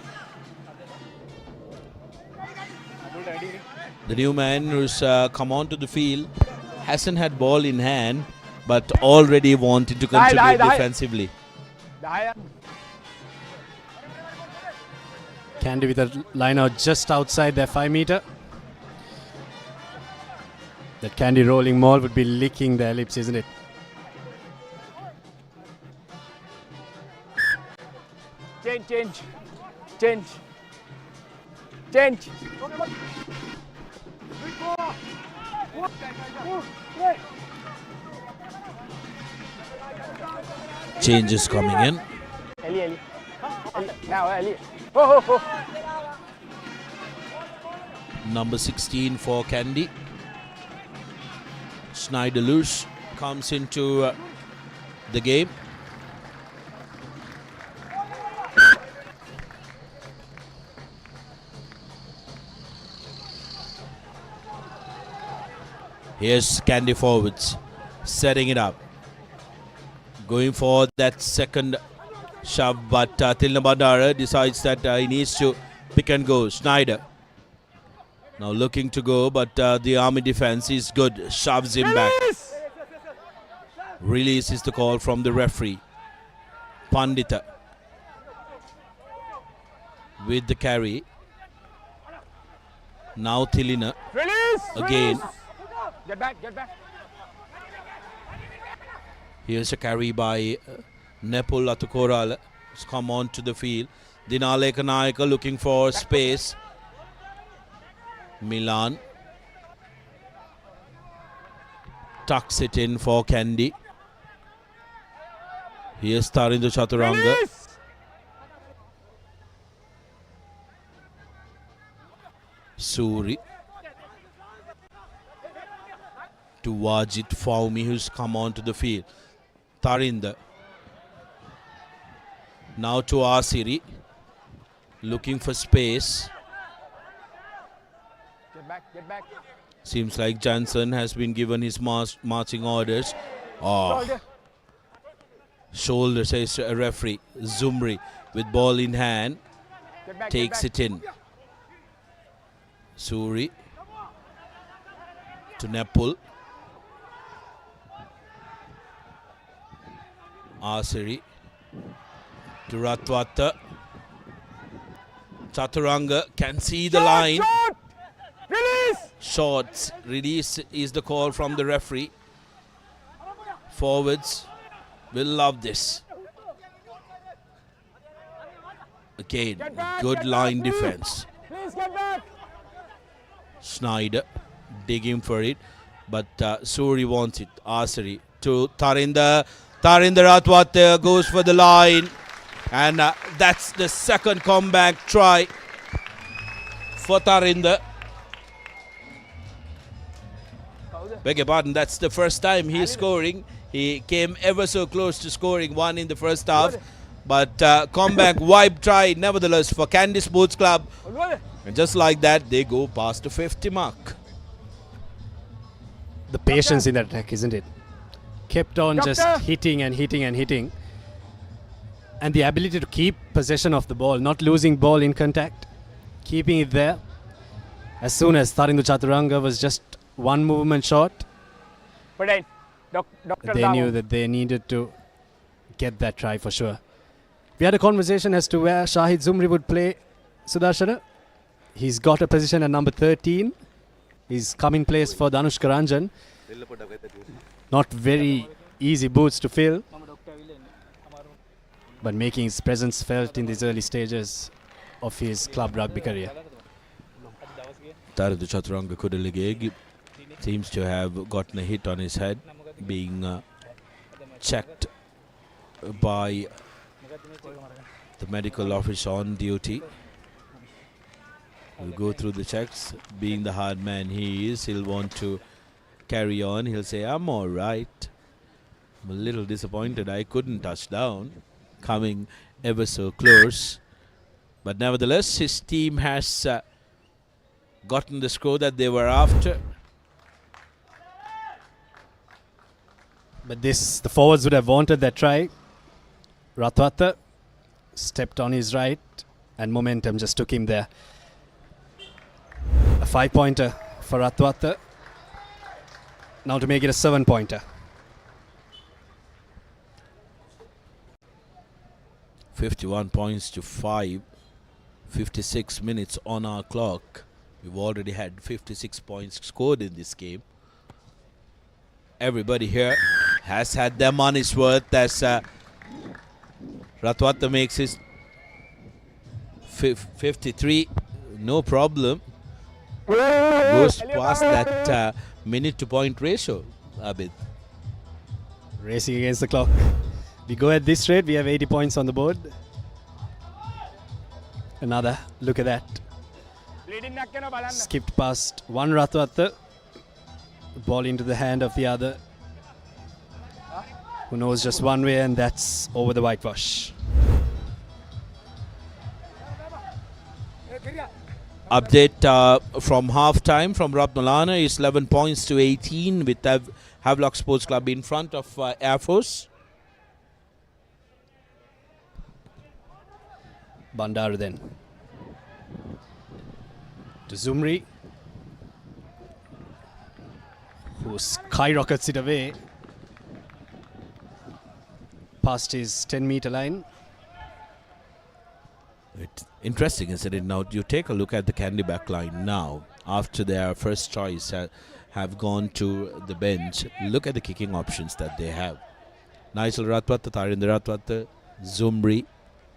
The new man who's come onto the field hasn't had ball in hand, but already wanted to contribute defensively. Kandy with a line out just outside their 5 meter. That Kandy rolling maul would be licking their lips, isn't it? Change. Changes coming in. Ellie. Now, Ellie. Oh. Number 16 for Kandy. Schneider loose comes into the game. Here's Kandy forwards, setting it up. Going for that second shove, but Tilna Bandara decides that he needs to pick and go. Schneider now looking to go, but the Army defense is good. Shoves him back. Release is the call from the referee. Pandita with the carry. Now Tilina again. Get back. Here's a carry by Nepal Atukoral. It's come on to the field. Dialog Kanayaka looking for space. Milan tucks it in for Kandy. Here's Tarindo Chaturanga. Suri to Wajid Faumi, who's come onto the field. Tarinder now to Asiri, looking for space. Get back. Seems like Jansen has been given his marching orders. Shoulder, says a referee. Zumri with ball in hand takes it in. Suri to Nepal. Asiri to Ratwata. Chaturanga can see the line. Shots. Release is the call from the referee. Forwards will love this. Again, good line defense. Schneider digging for it, but Suri wants it. Asiri to Tarinder. Tarinder Ratwat goes for the line, and that's the second comeback try for Tarinder. Beg your pardon, that's the first time he is scoring He came ever so close to scoring one in the first half. But comeback wipe try nevertheless for Kandy Sports Club. And just like that, they go past the 50 mark. The patience in that attack, isn't it? Kept on just hitting and hitting and hitting. And the ability to keep possession of the ball, not losing ball in contact, keeping it there. As soon as Tharindu Chaturanga was just one movement short, they knew that they needed to get that try for sure. We had a conversation as to where Shahid Zumri would play Sudarshana. He's got a position at number 13. He's come in place for Danush Karanjan. Not very easy boots to fill, but making his presence felt in these early stages of his club rugby career. Tharindu Chaturanga Kudalige seems to have gotten a hit on his head, being checked by the medical officer on duty. He'll go through the checks. Being the hard man he is, he'll want to carry on. He'll say, I'm all right. I'm a little disappointed I couldn't touch down, coming ever so close. But nevertheless, his team has gotten the score that they were after. But the forwards would have wanted that try. Ratwata stepped on his right and momentum just took him there. A 5-pointer for Ratwata. Now to make it a 7-pointer. 51 points to 5. 56 minutes on our clock. We've already had 56 points scored in this game. Everybody here has had their money's worth as Ratwata makes his 53. No problem. Goes past that minute to point ratio, Abid. Racing against the clock. We go at this rate, we have 80 points on the board. Another look at that. Skipped past one Ratwata. Ball into the hand of the other, who knows just one way, and that's over the whitewash. Update from half-time from Ratnalana is 11 points to 18 with Havelock Sports Club in front of Air Force. Bandar then. To Zumri, who skyrockets it away past his 10-meter line. It's interesting, isn't it? Now you take a look at the Kandy back line now. After their first choice have gone to the bench, look at the kicking options that they have. Naisal Ratwata, Tharindu Ratwata, Zumri.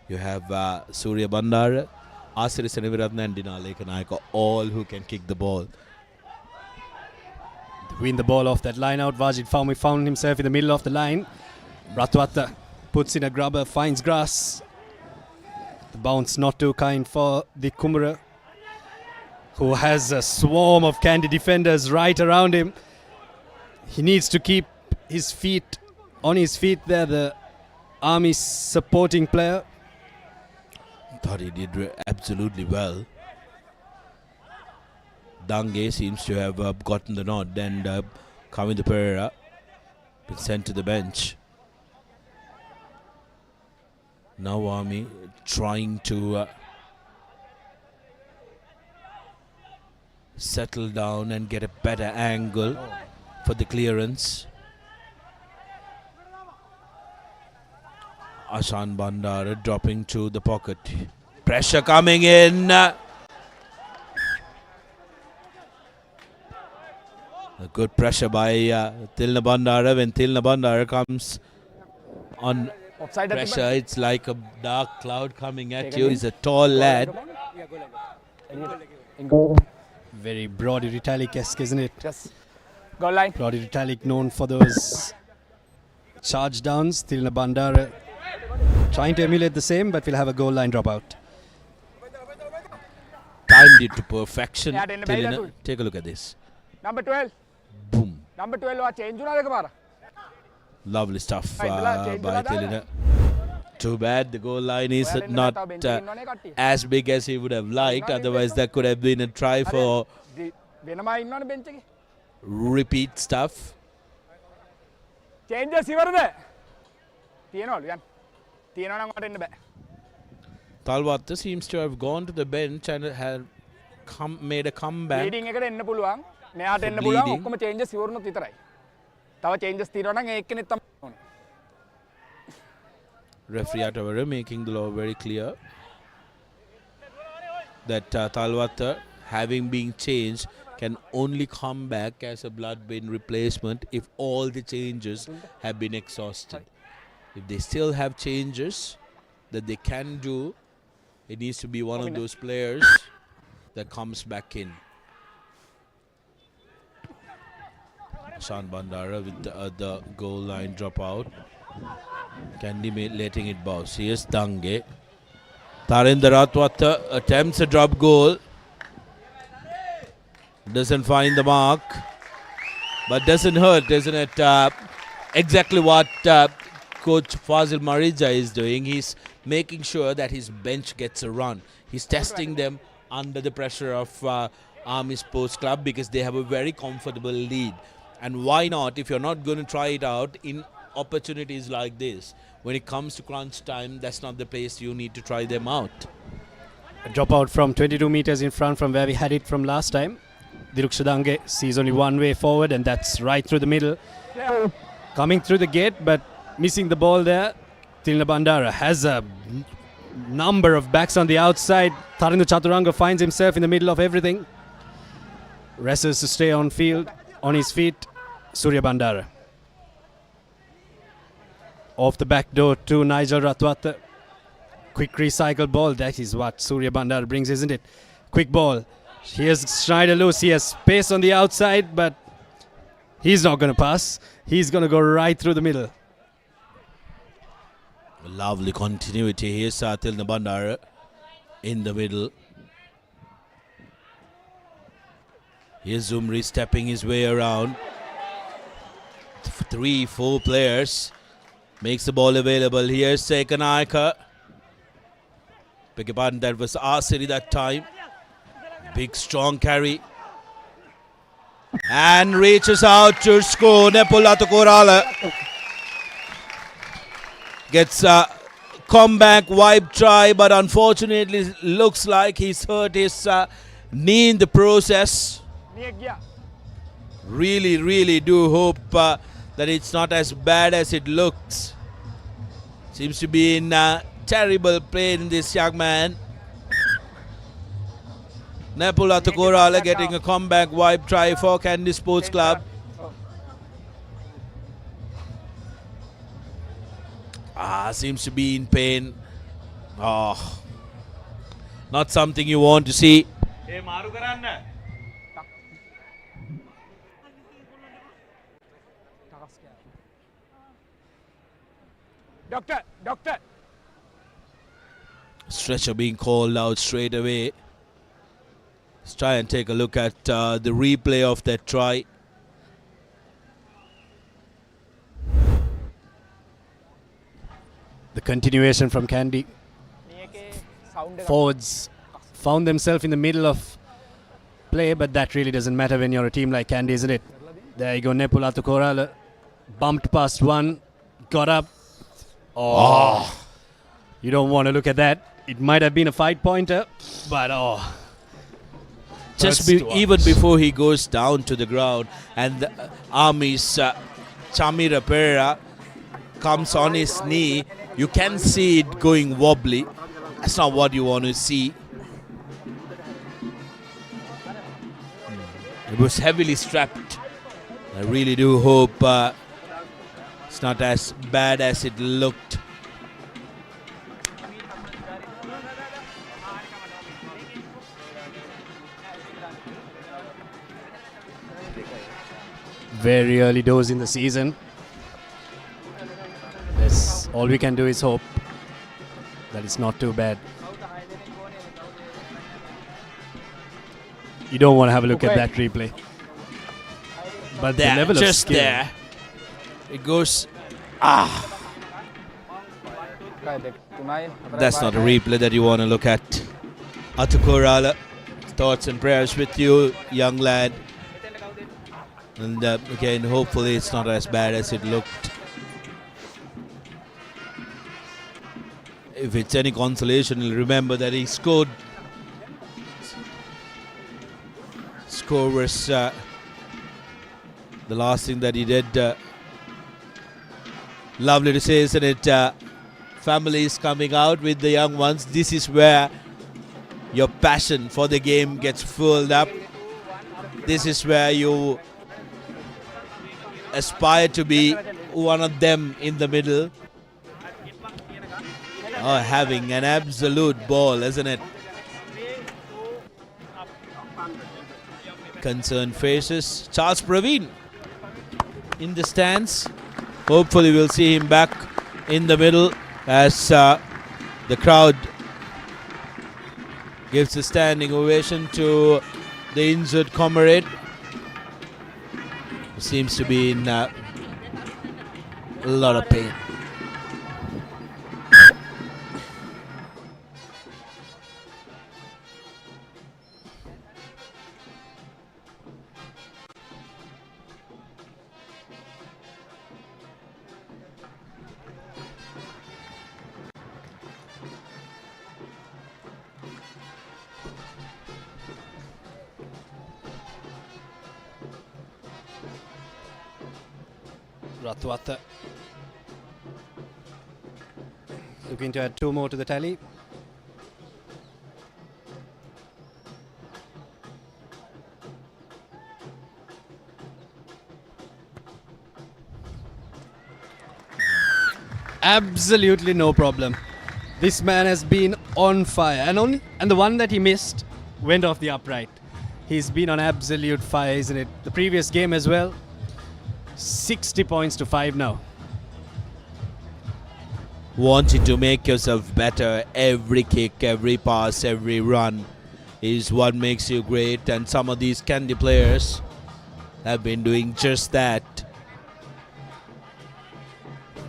You have Surya Bandara, Asiri Seneviratna and Dina Lekanayaka, all who can kick the ball. Win the ball off that line out. Wajid Fahmy found himself in the middle of the line. Ratwata puts in a grubber, finds grass. The bounce not too kind for the Kumara, who has a swarm of Kandy defenders right around him. He needs to keep his feet on his feet there, the Army supporting player. Thought he did absolutely well. Dange seems to have gotten the nod, and Kavindu Pereira been sent to the bench. Now Army trying to settle down and get a better angle for the clearance. Ashan Bandara dropping to the pocket. Pressure coming in. A good pressure by Tilna Bandara. When Tilna Bandara comes on pressure, it's like a dark cloud coming at you. He's a tall lad. Very Brody Retallick-esque, isn't it? Yes. Goal line. Brody Retallick known for those charge downs. Tilna Bandara trying to emulate the same, but will have a goal line dropout. Timed it to perfection. Tilna. Take a look at this. Number 12. Boom. Number 12 change una dekha para. Lovely stuff by Telina. Too bad the goal line is not as big as he would have liked. Otherwise, that could have been a try for repeat stuff. Changes ivarada. Talwatta seems to have gone to the bench and had made a comeback. Leading එකට එන්න පුළුවන්. මෙයාට එන්න පුළුවන්. ඔක්කොම changes ඉවරුනොත් විතරයි. තව changes තියෙනවා නම් ඒකෙනෙත් තමයි ඕනේ. Referee Nittawela making the law very clear that Talwatta, having been changed, can only come back as a blood bin replacement if all the changes have been exhausted. If they still have changes that they can do, it needs to be one of those players that comes back in. Shan Bandara with the goal line dropout. Kandy letting it bounce. Here's Dange. Tarinder Ratwatta attempts a drop goal. Doesn't find the mark. But doesn't hurt, isn't it? Exactly what Coach Fazil Marija is doing. He's making sure that his bench gets a run. He's testing them under the pressure of Army Sports Club because they have a very comfortable lead. And why not, if you're not going to try it out in opportunities like this, when it comes to crunch time, that's not the place you need to try them out. A dropout from 22 meters in front from where we had it from last time. Dirukshdange sees only one way forward, and that's right through the middle. Coming through the gate, but missing the ball there. Tilna Bandara has a number of backs on the outside. Tharindu Chaturanga finds himself in the middle of everything. Wrestles to stay on field, on his feet. Surya Bandara. Off the back door to Nigel Ratwatta. Quick recycle ball. That is what Surya Bandara brings, isn't it? Quick ball. Here's Schneider loose. He has space on the outside, but he's not going to pass. He's going to go right through the middle. Lovely continuity. Here's Tilna Bandara in the middle. Here's Zumri stepping his way around. 3-4 players. Makes the ball available. Here's Sekanaika. Beg your pardon, that was Asiri that time. Big strong carry. And reaches out to score. Nepola Korala gets a comeback wipe try, but unfortunately looks like he's hurt his knee in the process. Really do hope that it's not as bad as it looks. Seems to be in terrible pain, this young man. Nepola Korala getting a comeback wipe try for Kandy Sports Club. Seems to be in pain. Oh, not something you want to see. Doctor. Stretcher being called out straight away. Let's try and take a look at the replay of that try. The continuation from Kandy. Forwards found themselves in the middle of play, but that really doesn't matter when you're a team like Kandy, isn't it? There you go, Nepola Korala bumped past one, got up. Oh, you don't want to look at that. It might have been a 5-pointer, but just even before he goes down to the ground, and the Army's Chamira Pereira comes on his knee, you can see it going wobbly. That's not what you want to see. It was heavily strapped. I really do hope it's not as bad as it looked. Very early doors in the season. All we can do is hope that it's not too bad. You don't want to have a look at that replay. But the level of just skill. there. It goes That's not a replay that you want to look at. Atukorala, thoughts and prayers with you, young lad. And again, hopefully it's not as bad as it looked. If it's any consolation, you'll remember that he scored. Score was the last thing that he did. Lovely to say, isn't it? Families coming out with the young ones. This is where your passion for the game gets filled up. This is where you aspire to be one of them in the middle. Oh, having an absolute ball, isn't it? Concerned faces. Charles Praveen in the stands. Hopefully we'll see him back in the middle as the crowd gives a standing ovation to the injured comrade. Seems to be in a lot of pain. Ratwata looking to add 2 more to the tally. Absolutely no problem. This man has been on fire, and the one that he missed went off the upright. He's been on absolute fire, isn't it? The previous game as well. 60 points to 5 now. Wanting to make yourself better, every kick, every pass, every run is what makes you great, and some of these Kandy players have been doing just that.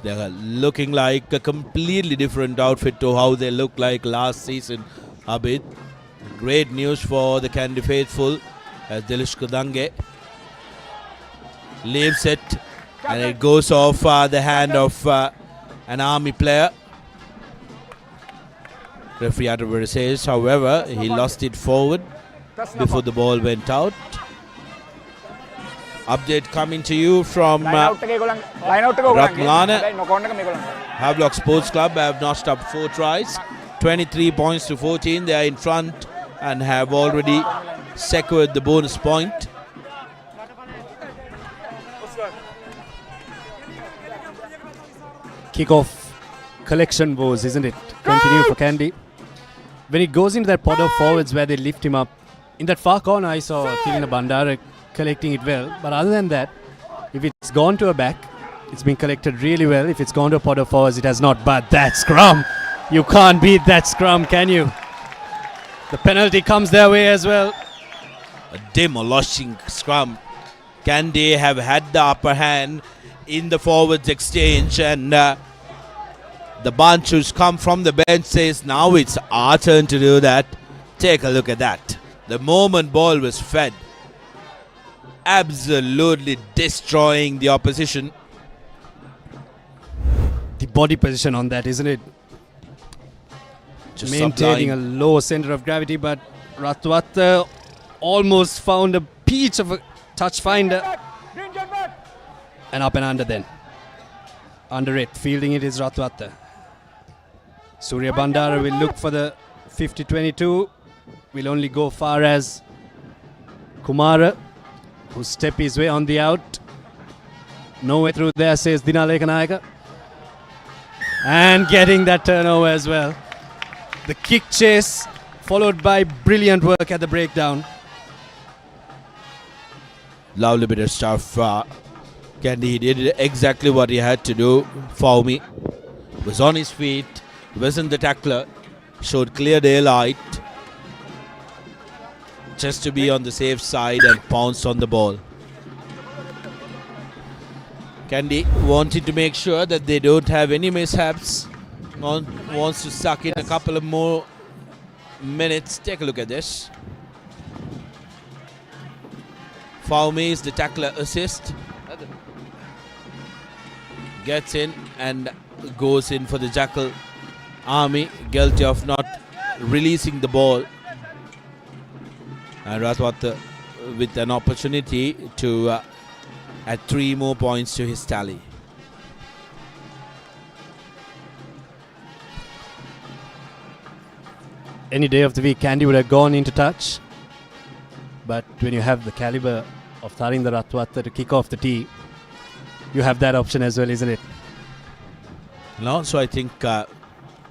They're looking like a completely different outfit to how they looked like last season, Abid. Great news for the Kandy faithful as Dilish Kudange leaves it, and it goes off the hand of an Army player. Referee Atterbury says, however, he lost it forward before the ball went out. Update coming to you from Ratmalana. Havelock Sports Club have notched up 4 tries, 23 points to 14. They are in front and have already secured the bonus point. Kickoff collection woes, isn't it? Continue for Kandy. When it goes into that pod of forwards where they lift him up, in that far corner I saw Thilina Bandara collecting it well. But other than that, if it's gone to a back, it's been collected really well. If it's gone to a pod of forwards, it has not. But that scrum, you can't beat that scrum, can you? The penalty comes their way as well. A demolishing scrum. Kandy have had the upper hand in the forwards exchange, and the bunch who's come from the bench says now it's our turn to do that. Take a look at that. The moment ball was fed, absolutely destroying the opposition. The body position on that, isn't it? Just maintaining a low center of gravity, but Ratwata almost found a peach of a touch finder. And up and under then. Under it, fielding it is Ratwata. Surya Bandara will look for the 50-22. Will only go far as Kumara, who step his way on the out. No way through there, says Dinaleka Nayaka. And getting that turnover as well. The kick chase followed by brilliant work at the breakdown. Lovely bit of stuff. Kandy did exactly what he had to do. Faumi was on his feet, wasn't the tackler, showed clear daylight just to be on the safe side and pounced on the ball. Kandy wanting to make sure that they don't have any mishaps. Wants to suck in a couple of more minutes. Take a look at this. Faumi is the tackler assist. Gets in and goes in for the jackal. Army guilty of not releasing the ball. And Ratwata with an opportunity to add 3 more points to his tally. Any day of the week, Kandy would have gone into touch. But when you have the caliber of Tharinder Ratwata to kick off the tee, you have that option as well, isn't it? And also, I think,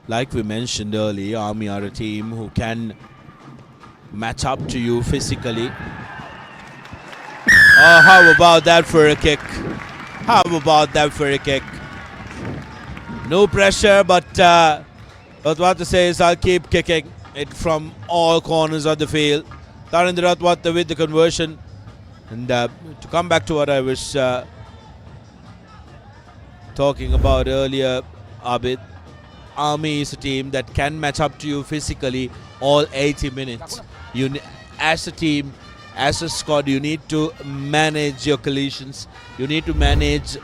like we mentioned earlier, Army are a team who can match up to you physically. Oh, how about that for a kick? How about that for a kick? No pressure, but Ratwata says, I'll keep kicking it from all corners of the field. Tharinder Ratwata with the conversion. And to come back to what I was talking about earlier, Abid, Army is a team that can match up to you physically all 80 minutes. As a team, as a squad, you need to manage your collisions. You need to manage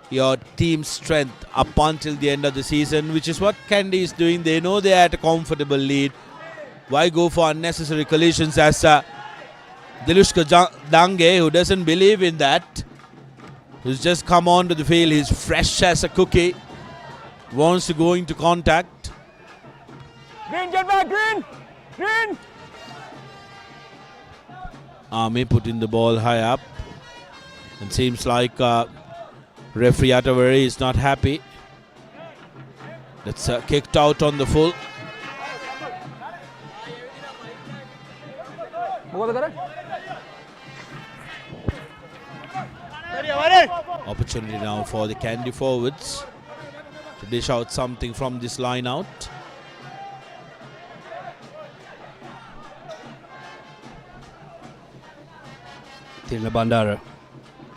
your team's strength up until the end of the season, which is what Kandy is doing. They know they are at a comfortable lead. Why go for unnecessary collisions? As Dilushka Dange, who doesn't believe in that, who's just come onto the field, he's fresh as a cookie, wants to go into contact. Green, get back, Green! Green! Army putting the ball high up. It seems like referee Nittawela is not happy. That's kicked out on the full. Opportunity now for the Kandy forwards to dish out something from this line out. Tilna Bandara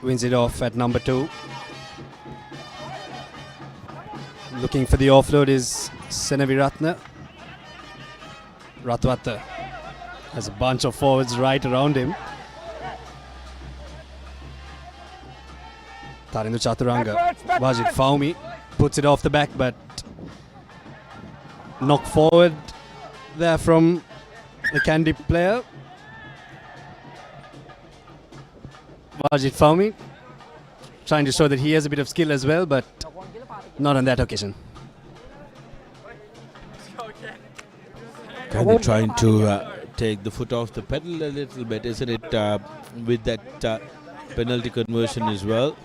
wins it off at number 2. Looking for the offload is Senavi Ratna. Ratwata has a bunch of forwards right around him. Tharinder Chaturanga, Wajid Faumi puts it off the back, but knock forward there from the Kandy player. Wajid Faumi trying to show that he has a bit of skill as well, but not on that occasion. Kandy trying to take the foot off the pedal a little bit, isn't it? With that penalty conversion as well.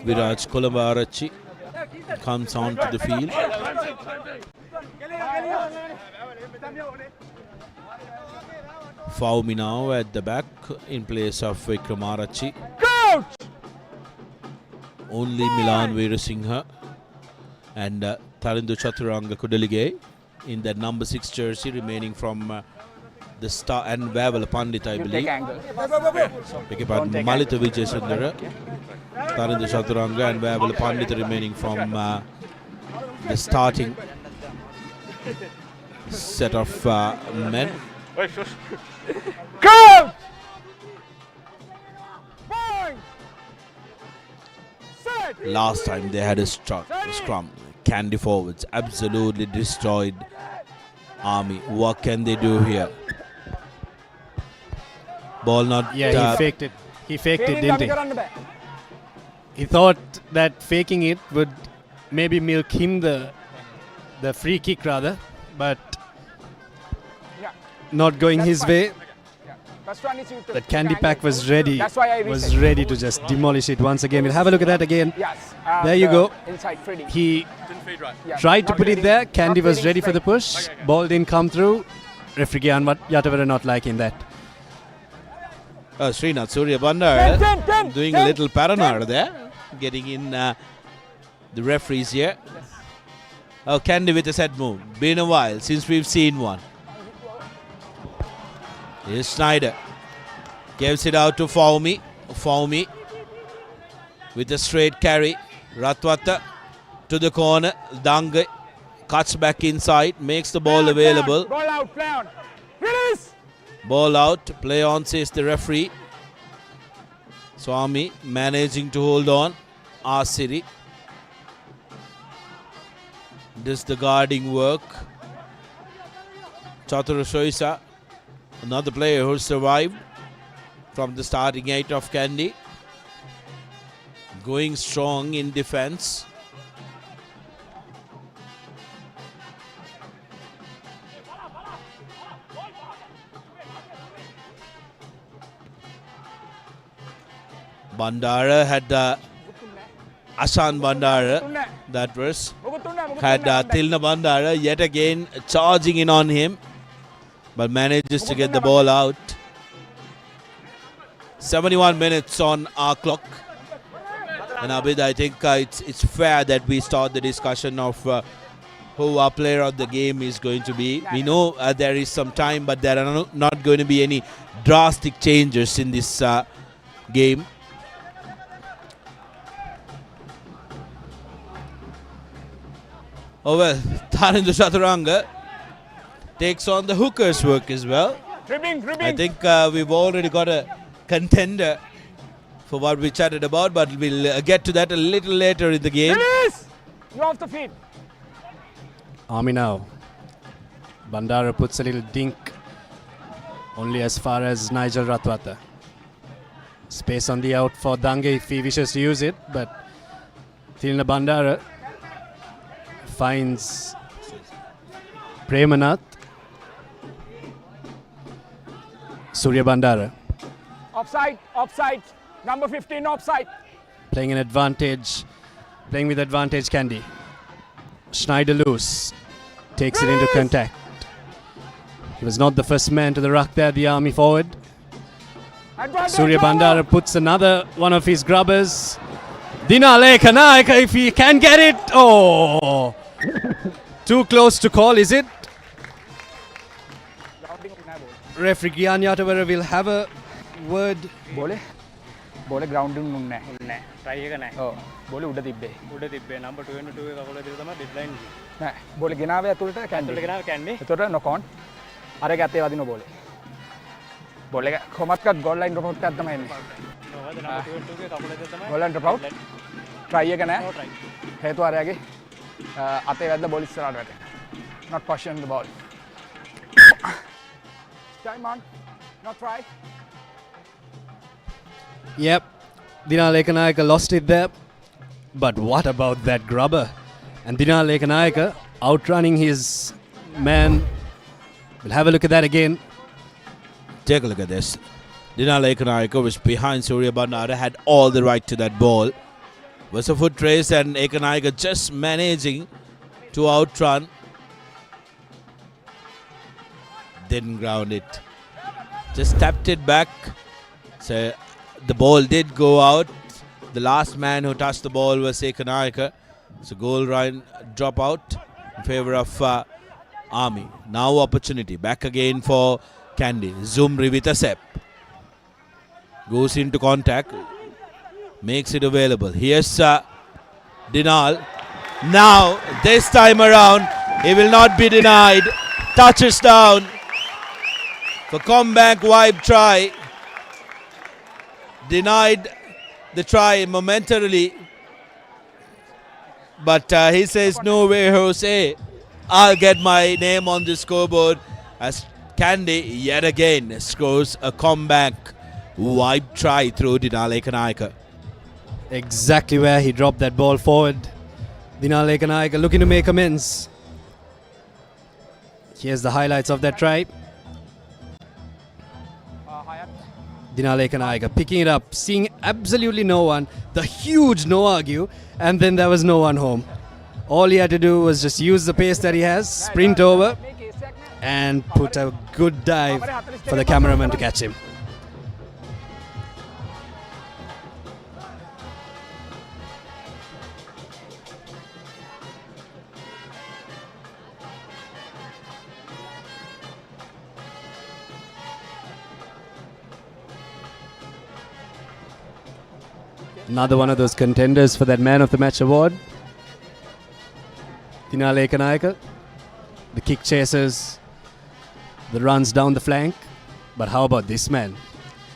Viraj Kolambarachi comes onto the field. Faumi now at the back in place of Vikramarachi. Only Milan Veerasinghe and Tharinder Chaturanga Kudalige in that number 6 jersey remaining from the star and Vavala Pandit, I believe. Beg your pardon, Malita Vijay Sundara, Tharinder Chaturanga and Vavala Pandit remaining from the starting set of men. Go! Last time they had a scrum. Kandy forwards absolutely destroyed Army. What can they do here? Ball not... Yeah, he faked it. He faked it, didn't he? He thought that faking it would maybe milk him the free kick rather, but not going his way. That Kandy pack was ready to just demolish it once again. We'll have a look at that again. There you go. He tried to put it there. Kandy was ready for the push. Ball didn't come through. Referee Nittawela not liking that. Srinath Surya Bandara doing a little paranar there. Getting in the referees here. Oh, Kandy with a set move. Been a while since we've seen one. Here's Snyder. Gives it out to Faumi. Faumi with a straight carry. Ratwata to the corner. Dange cuts back inside, makes the ball available. Ball out, play on. Release! Ball out, play on, says the referee. Swami managing to hold on. Asiri does the guarding work. Chatura Soisa, another player who survived from the starting 8 of Kandy. Going strong in defense. Bandara had Asan Bandara, that was, had Tilna Bandara yet again charging in on him, but manages to get the ball out. 71 minutes on our clock. And Abid, I think it's fair that we start the discussion of who our player of the game is going to be. We know there is some time, but there are not going to be any drastic changes in this game. Oh well, Tharindra Chaturanga takes on the hooker's work as well. I think we've already got a contender for what we chatted about, but we'll get to that a little later in the game. Release! You're off the field. Army now. Bandara puts a little dink only as far as Nigel Ratwata. Space on the out for Dange if he wishes to use it, but Tilna Bandara finds Premanath. Surya Bandara. Offside, offside. Number 15 offside. Playing with advantage Kandy. Schneider loose. Takes it into contact. He was not the first man to the ruck there, the Army forward. Surya Bandara puts another one of his grubbers. Dinale Kanayaka, if he can get it. Oh! Too close to call, is it? Referee Gyan Nittawela will have a word. Bole grounding nunne. Try එක නැහැ. ඔව්. බෝලේ උඩ තිබ්බේ. උඩ තිබ්බේ. number 2 and 2 එක කකුල දෙක තමයි deadline එක. නෑ. බෝලේ ගෙනාවේ ඇතුළට කැන්ඩි. ඇතුළට ගෙනාවේ කැන්ඩි. ඒතකොට නොකෝන්. අර එක ඇත්තේ වදින බෝලේ. බෝලේ එක කොමත්කත් ගෝල් ලයින් ඩ්‍රොප් එකක් තමයි එන්නේ. ඔව්. number 2 and 2 එක කකුල දෙක තමයි. Goal line drop out. try එක නෑ. හේතුව අරයාගේ අතේ වැද්ද බෝල් ඉස්සරහට වැටෙනවා. not pushing the ball. Time on. Not try. Yep. Dinale Kanayaka lost it there. But what about that grubber? And Dinale Kanayaka outrunning his man. We'll have a look at that again. Take a look at this. Dinale Kanayaka was behind Surya Bandara, had all the right to that ball. Was a foot race and Ekanayaka just managing to outrun. Didn't ground it. Just tapped it back. So the ball did go out. The last man who touched the ball was Ekanayaka. So goal line drop out in favor of Army. Now opportunity. Back again for Kandy. Zumri with a sep. Goes into contact. Makes it available. Here's Dinal. Now, this time around, he will not be denied. Touches down for comeback wipe try. Denied the try momentarily. But he says, no way, Jose. I'll get my name on the scoreboard. As Kandy yet again scores a comeback wipe try through Dinale Kanayaka. Exactly where he dropped that ball forward. Dinale Kanayaka looking to make amends. Here's the highlights of that try. Dinale Kanayaka picking it up, seeing absolutely no one. The huge no argue, and then there was no one home. All he had to do was just use the pace that he has, sprint over, and put a good dive for the cameraman to catch him. Another one of those contenders for that Man of the Match award. Dialog Kanayaka, the kick chasers, the runs down the flank. But how about this man,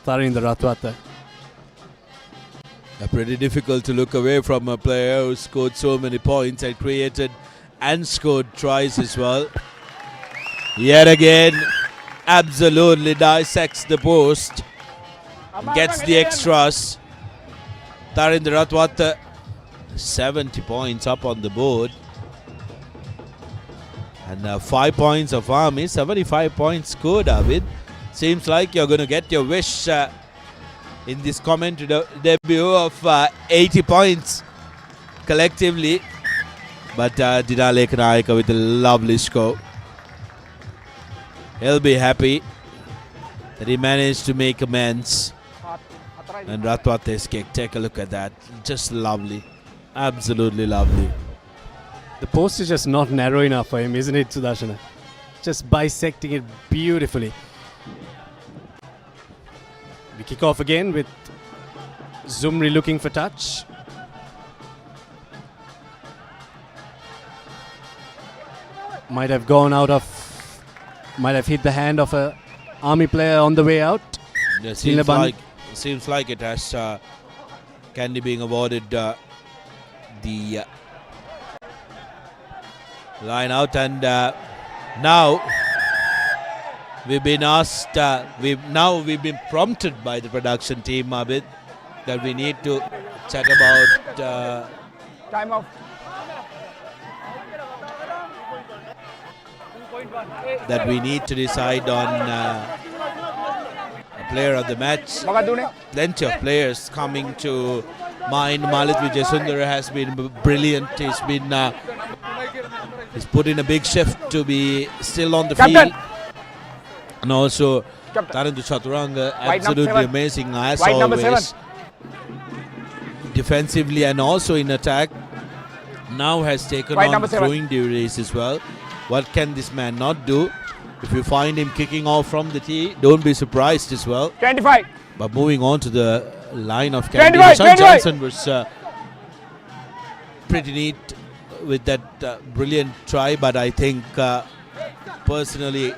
Tharinda Ratwata? Pretty difficult to look away from a player who scored so many points and created and scored tries as well. Yet again, absolutely dissects the post, gets the extras. Tharinda Ratwata, 70 points up on the board. And 5 points of Army, 75 points scored, Abid. Seems like you're going to get your wish in this commentary debut of 80 points collectively. But Dialog Kanayaka with a lovely score. He'll be happy that he managed to make amends. And Ratwate's kick, take a look at that. Just lovely. Absolutely lovely. The post is just not narrow enough for him, isn't it, Sudarshana? Just bisecting it beautifully. We kick off again with Zumri looking for touch. Might have gone out of... Might have hit the hand of a Army player on the way out. Yeah, seems like it has Kandy being awarded the line out, and now we've been asked, we've been prompted by the production team, Abid, that we need to chat about time off. That we need to decide on a player of the match. Plenty of players coming to mind. Malit Vijayasundara has been brilliant. He's put in a big shift to be still on the field. And also Tharinda Chaturanga, absolutely amazing as always. Defensively and also in attack. Now has taken on throwing duties as well. What can this man not do? If you find him kicking off from the tee, don't be surprised as well. 25. But moving on to the line of Kandy, Nishan Johnson was pretty neat with that brilliant try. But I think personally,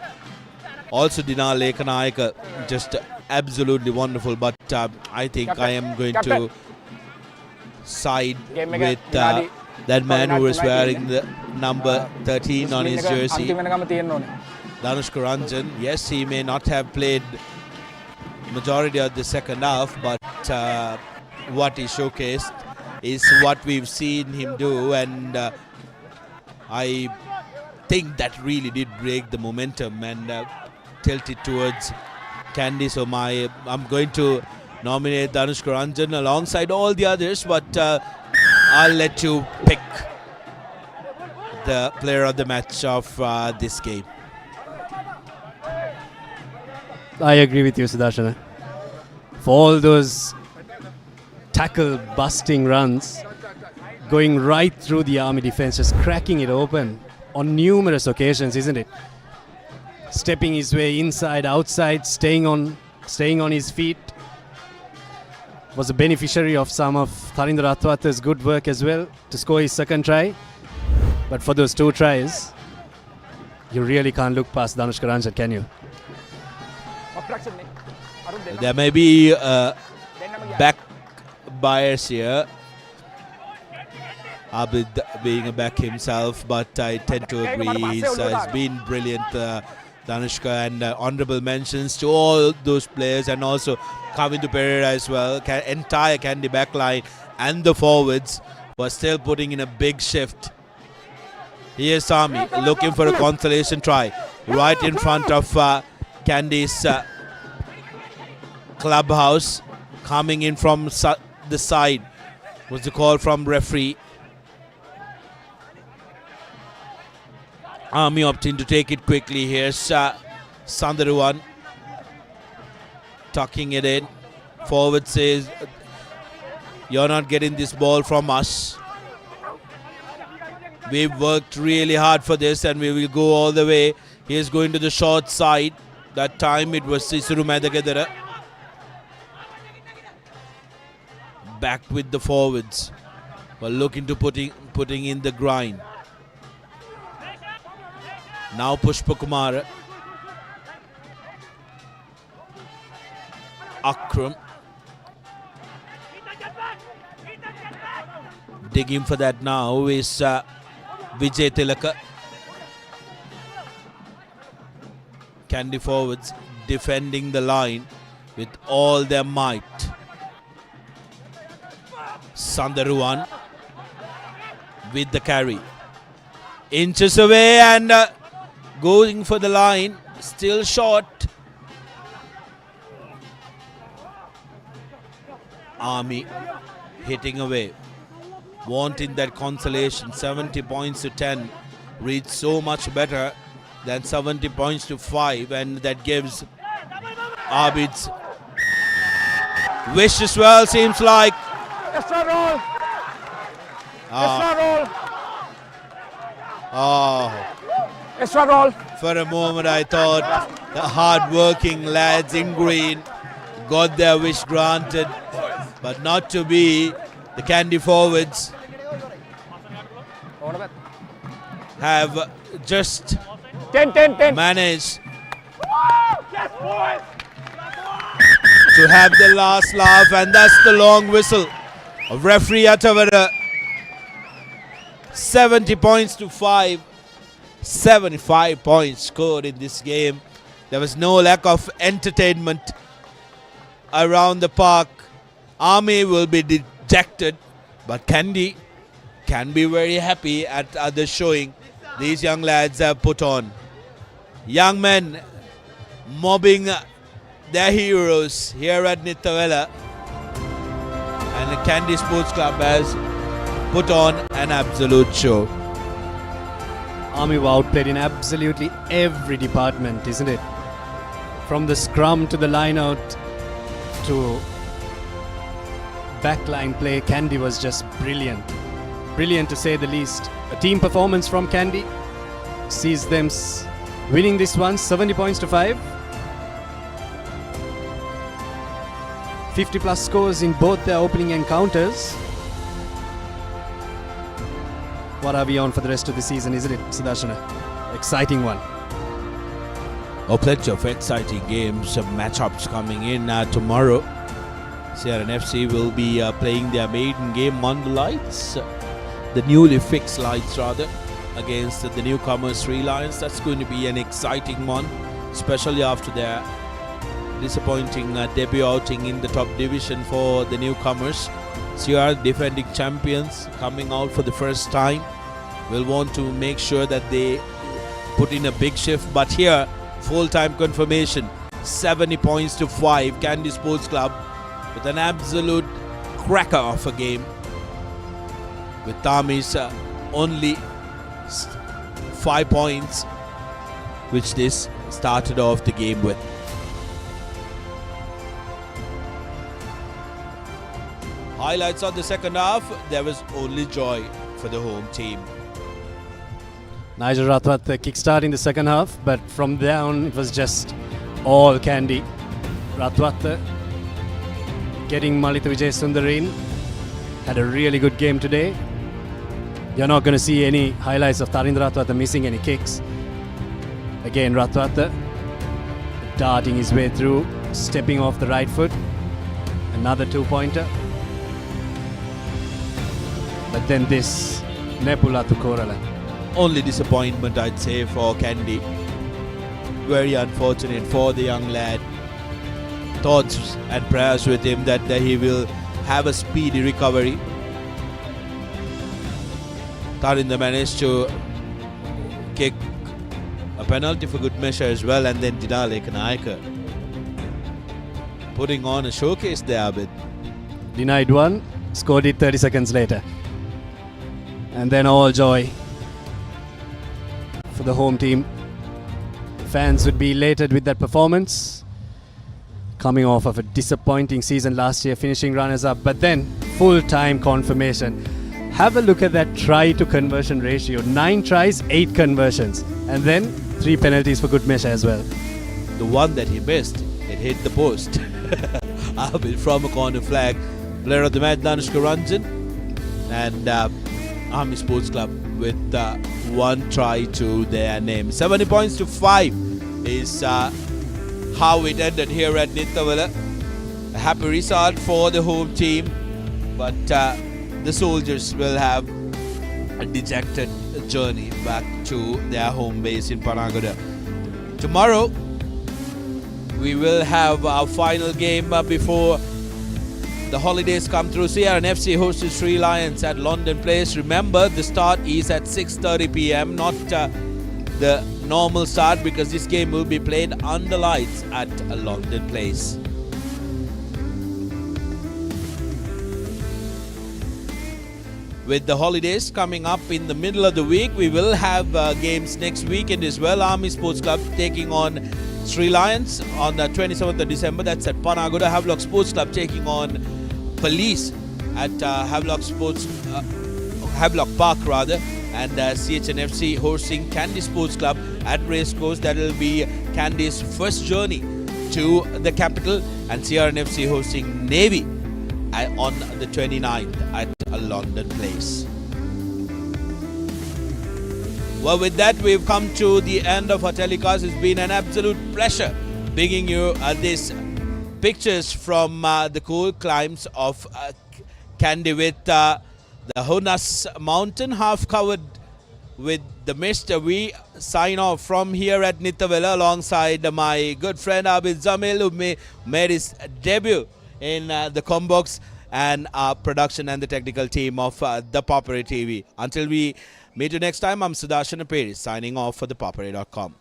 also Dialog Kanayaka, just absolutely wonderful. But I think I am going to side with that man who was wearing the number 13 on his jersey, Danushka Ranjan. Yes, he may not have played majority of the second half, but what he showcased is what we've seen him do, and I think that really did break the momentum and tilt it towards Kandy. So I'm going to nominate Danushka Ranjan alongside all the others, but I'll let you pick the player of the match of this game. I agree with you, Sudarshana. For all those tackle-busting runs, going right through the Army defense, just cracking it open on numerous occasions, isn't it? Stepping his way inside, outside, staying on his feet. Was a beneficiary of some of Tharinda Ratwata's good work as well to score his second try. But for those two tries, you really can't look past Danushka Ranjan, can you? There may be back bias here, Abid being a back himself, but I tend to agree he's been brilliant, Danushka, and honorable mentions to all those players, and also Kavindu Pereira as well. Entire Kandy backline and the forwards were still putting in a big shift. Here's Sami looking for a consolation try right in front of Kandy's clubhouse. Coming in from the side was the call from referee. Army opting to take it quickly. Here's Sandaruwan tucking it in. Forward says, you're not getting this ball from us. We've worked really hard for this and we will go all the way. Here's going to the short side. That time it was Sisuru Madagedara. back with the forwards. But looking to putting in the grind. Now Pushpa Kumar. Akram. Digging for that now is Vijay Tilaka. Kandy forwards defending the line with all their might. Sandaruan with the carry. Inches away and going for the line. Still short. Army hitting away. Wanting that consolation. 70 points to 10. Reads so much better than 70 points to 5. And that gives Abid's wish as well, seems like. Extra roll. Extra roll. Oh. Extra roll. For a moment I thought the hard-working lads in green got their wish granted, but not to be. The Kandy forwards have just 10. managed to have the last laugh, and that's the long whistle of referee Nittawela. 70 points to 5. 75 points scored in this game. There was no lack of entertainment around the park. Army will be dejected, but Kandy can be very happy at the showing these young lads have put on. Young men mobbing their heroes here at Nittawela, and the Kandy Sports Club has put on an absolute show. Army were outplayed in absolutely every department, isn't it? From the scrum to the line out to backline play, Kandy was just brilliant. Brilliant to say the least. A team performance from Kandy sees them winning this one 70 points to 5. 50 plus scores in both their opening encounters. What are we on for the rest of the season, isn't it, Sudarshana? Exciting one. Oh, plenty of exciting games, some matchups coming in tomorrow. CRN FC will be playing their maiden game on the lights, the newly fixed lights rather, against the newcomers Sri Lions. That's going to be an exciting one, especially after their disappointing debut outing in the top division for the newcomers. CR defending champions coming out for the first time will want to make sure that they put in a big shift, but here full-time confirmation, 70 points to 5. Kandy Sports Club with an absolute cracker of a game, with Tami's only 5 points, which this started off the game with. Highlights on the second half, there was only joy for the home team. Nigel Rathwath kick-starting the second half, but from there on it was just all Kandy. Rathwath getting Malitha Vijay Sundarin, had a really good game today. You're not going to see any highlights of Tarindra Rathwath missing any kicks. Again, Rathwath darting his way through, stepping off the right foot. Another two-pointer. But then this Nepula to Korala. Only disappointment, I'd say, for Kandy. Very unfortunate for the young lad. Thoughts and prayers with him that he will have a speedy recovery. Tarinda managed to kick a penalty for good measure as well, and then Didaleka Nayaka putting on a showcase there a bit. Denied one, scored it 30 seconds later. And then all joy for the home team. Fans would be elated with that performance. Coming off of a disappointing season last year, finishing runners-up, but then full-time confirmation. Have a look at that try to conversion ratio. 9 tries, 8 conversions. And then 3 penalties for good measure as well. The one that he missed, it hit the post. From a corner flag. Player of the match, Danushka Ranjan. And Army Sports Club with 1 try to their name. 70 points to 5 is how it ended here at Nittawela. A happy result for the home team, but the soldiers will have a dejected journey back to their home base in Panagoda. Tomorrow we will have our final game before the holidays come through. CRNFC hosts Sri Lions at London Place. Remember, the start is at 6:30 p.m, not the normal start, because this game will be played under lights at London Place. With the holidays coming up in the middle of the week, we will have games next weekend as well. Army Sports Club taking on Sri Lions on the 27th of December. That's at Panagoda. Havelock Sports Club taking on Police at Havelock Park rather. And CHNFC hosting Kandy Sports Club at Racecourse. That will be Kandy's first journey to the capital. And CRNFC hosting Navy on the 29th at London Place. Well, with that, we've come to the end of our telecast. It's been an absolute pleasure bringing you these pictures from the cool climbs of Kandy with the Honas mountain half covered with the mist. We sign off from here at Nittawela alongside my good friend Abid Zamil, who made his debut in the Combox, and our production and the technical team of ThePapare TV. Until we meet you next time, I'm Sudarshan Peri signing off for ThePapare.com.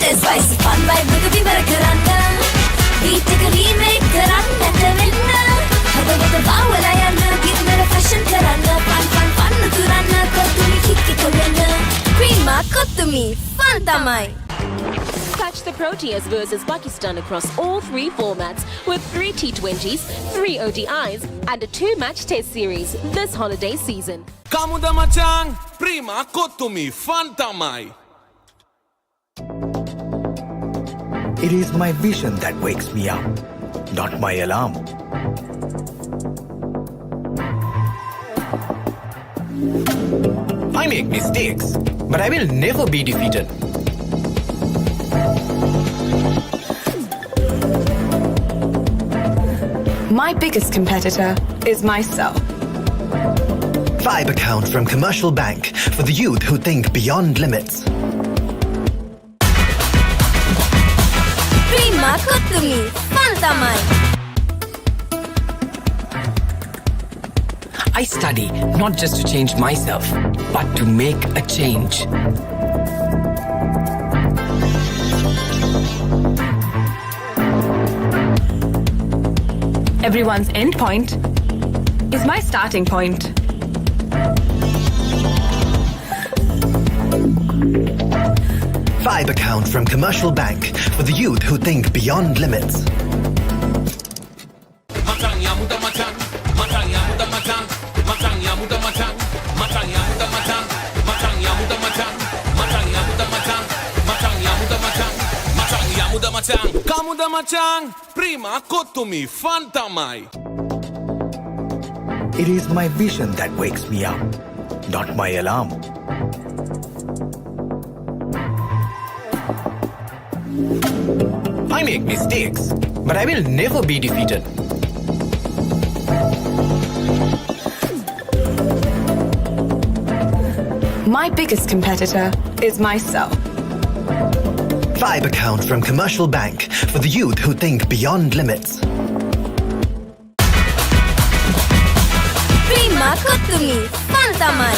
Spicy fun by Rugby Marakaranda. Beat a remake Karanda Nittawela. Hada Bawala Yana. Give me a fashion Karanda. Fun Turana. Kotumi Kiki Kolena. Prima Kotumi. Fun Tamai. Catch the Proteas versus Pakistan across all 3 formats with 3 T20s, 3 ODIs and a 2-match test series this holiday season. Kamuda Machang, Prima Kotumi, Fun Tamai. It is my vision that wakes me up, not my alarm. I make mistakes, but I will never be defeated. My biggest competitor is myself. 5 accounts from Commercial Bank for the youth who think beyond limits. Prima Kotumi, Fun Tamai. I study not just to change myself, but to make a change. Everyone's end point is my starting point. Vibe account from Commercial Bank for the youth who think beyond limits. Kamuda machang, prima kotumi fantamai. It is my vision that wakes me up, not my alarm. I make mistakes, but I will never be defeated. My biggest competitor is myself. Vibe account from Commercial Bank for the youth who think beyond limits. Prima kotumi fantamai.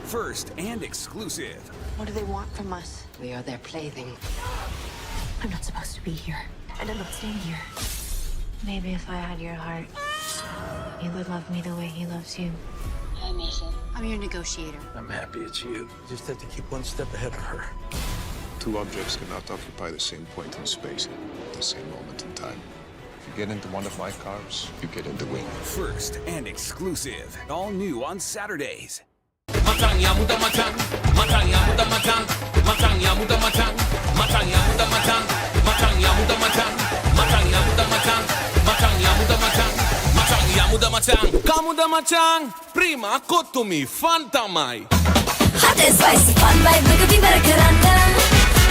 First and exclusive. What do they want from us? We are their plaything. I'm not supposed to be here, and I'm not staying here. Maybe if I had your heart, you would love me the way he loves you. Hi, Mason. I'm your negotiator. I'm happy it's you. You just have to keep one step ahead of her. Two objects cannot occupy the same point in space at the same moment in time. If you get into one of my cars, you get in the wing. First and exclusive. All new on Saturdays. Kamuda machang, prima kotumi fantamai. Hot and spicy fun vibe Rugby karanda.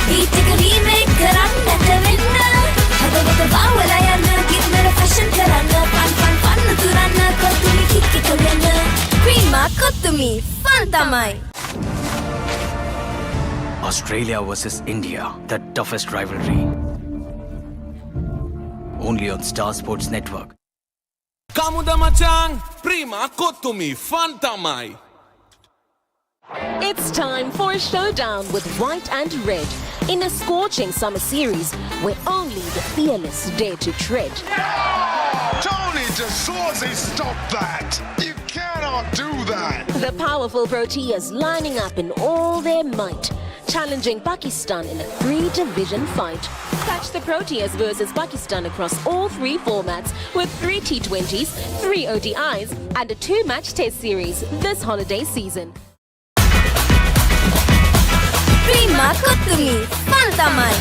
Beat ka remake karanda Nittawela. Hada vawala yana give me fashion karanda. Fun turana kotumi kickoff. Prima kotumi fantamai. Australia versus India, the toughest rivalry. Only on Star Sports Network. Kamuda machang, prima kotumi fantamai. It's time for a showdown with white and red in a scorching summer series where only the fearless dare to tread. Tony DeSorzi, stop that! You cannot do that! The powerful Proteas lining up in all their might, challenging Pakistan in a 3-division fight. Catch the Proteas versus Pakistan across all 3 formats with 3 T20s, 3 ODIs and a 2-match test series this holiday season. Prima kotumi fantamai.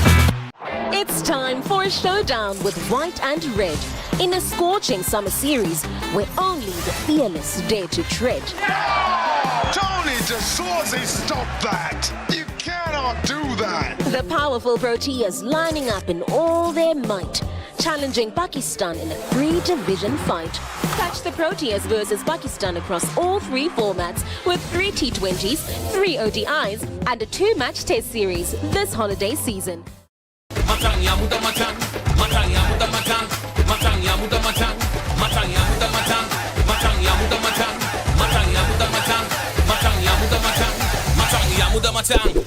It's time for a showdown with white and red in a scorching summer series where only the fearless dare to tread. Tony DeSorzi, stop that! You cannot do that! The powerful Proteas lining up in all their might, challenging Pakistan in a 3-division fight. Catch the Proteas versus Pakistan across all 3 formats with 3 T20s, 3 ODIs and a 2-match test series this holiday season.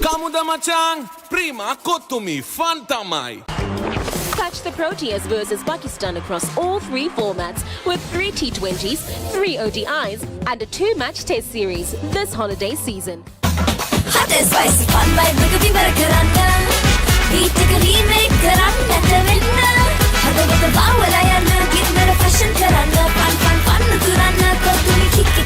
Kamuda machang, prima kotumi fantamai. Catch the Proteas versus Pakistan across all 3 formats with 3 T20s, 3 ODIs and a 2-match test series this holiday season. Hot and spicy fun vibe Rugby karanda. Beat ka remake karanda Nittawela. Hada vawala yana give me fashion karanda. Fun turana kotumi kickoff.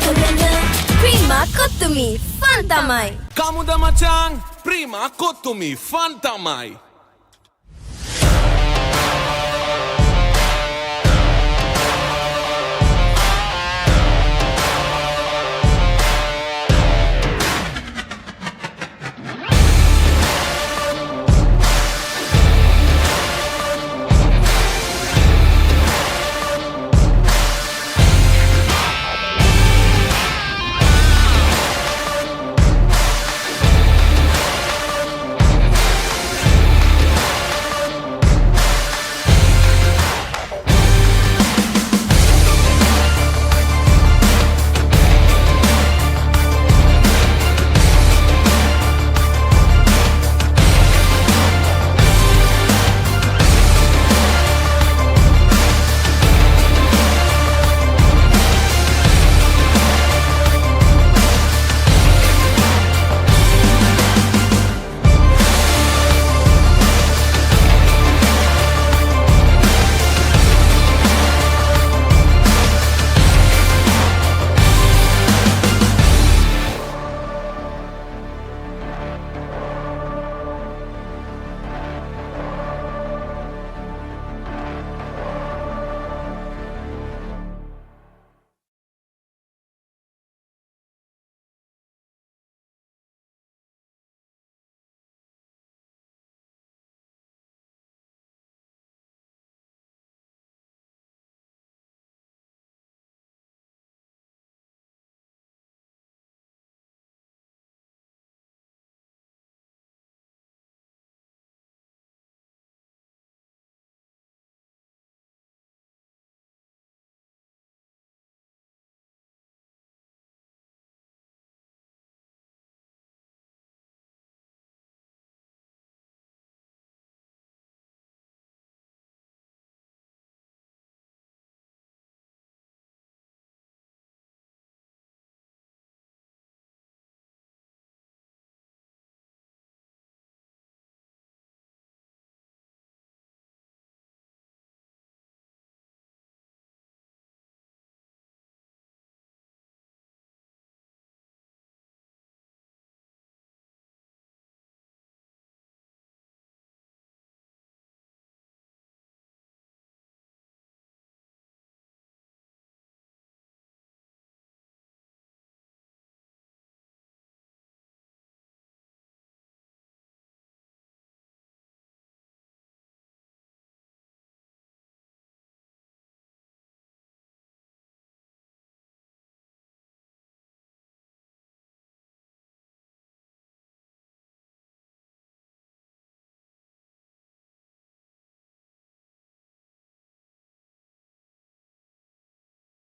Prima kotumi fantamai. Kamuda machang, prima kotumi fantamai.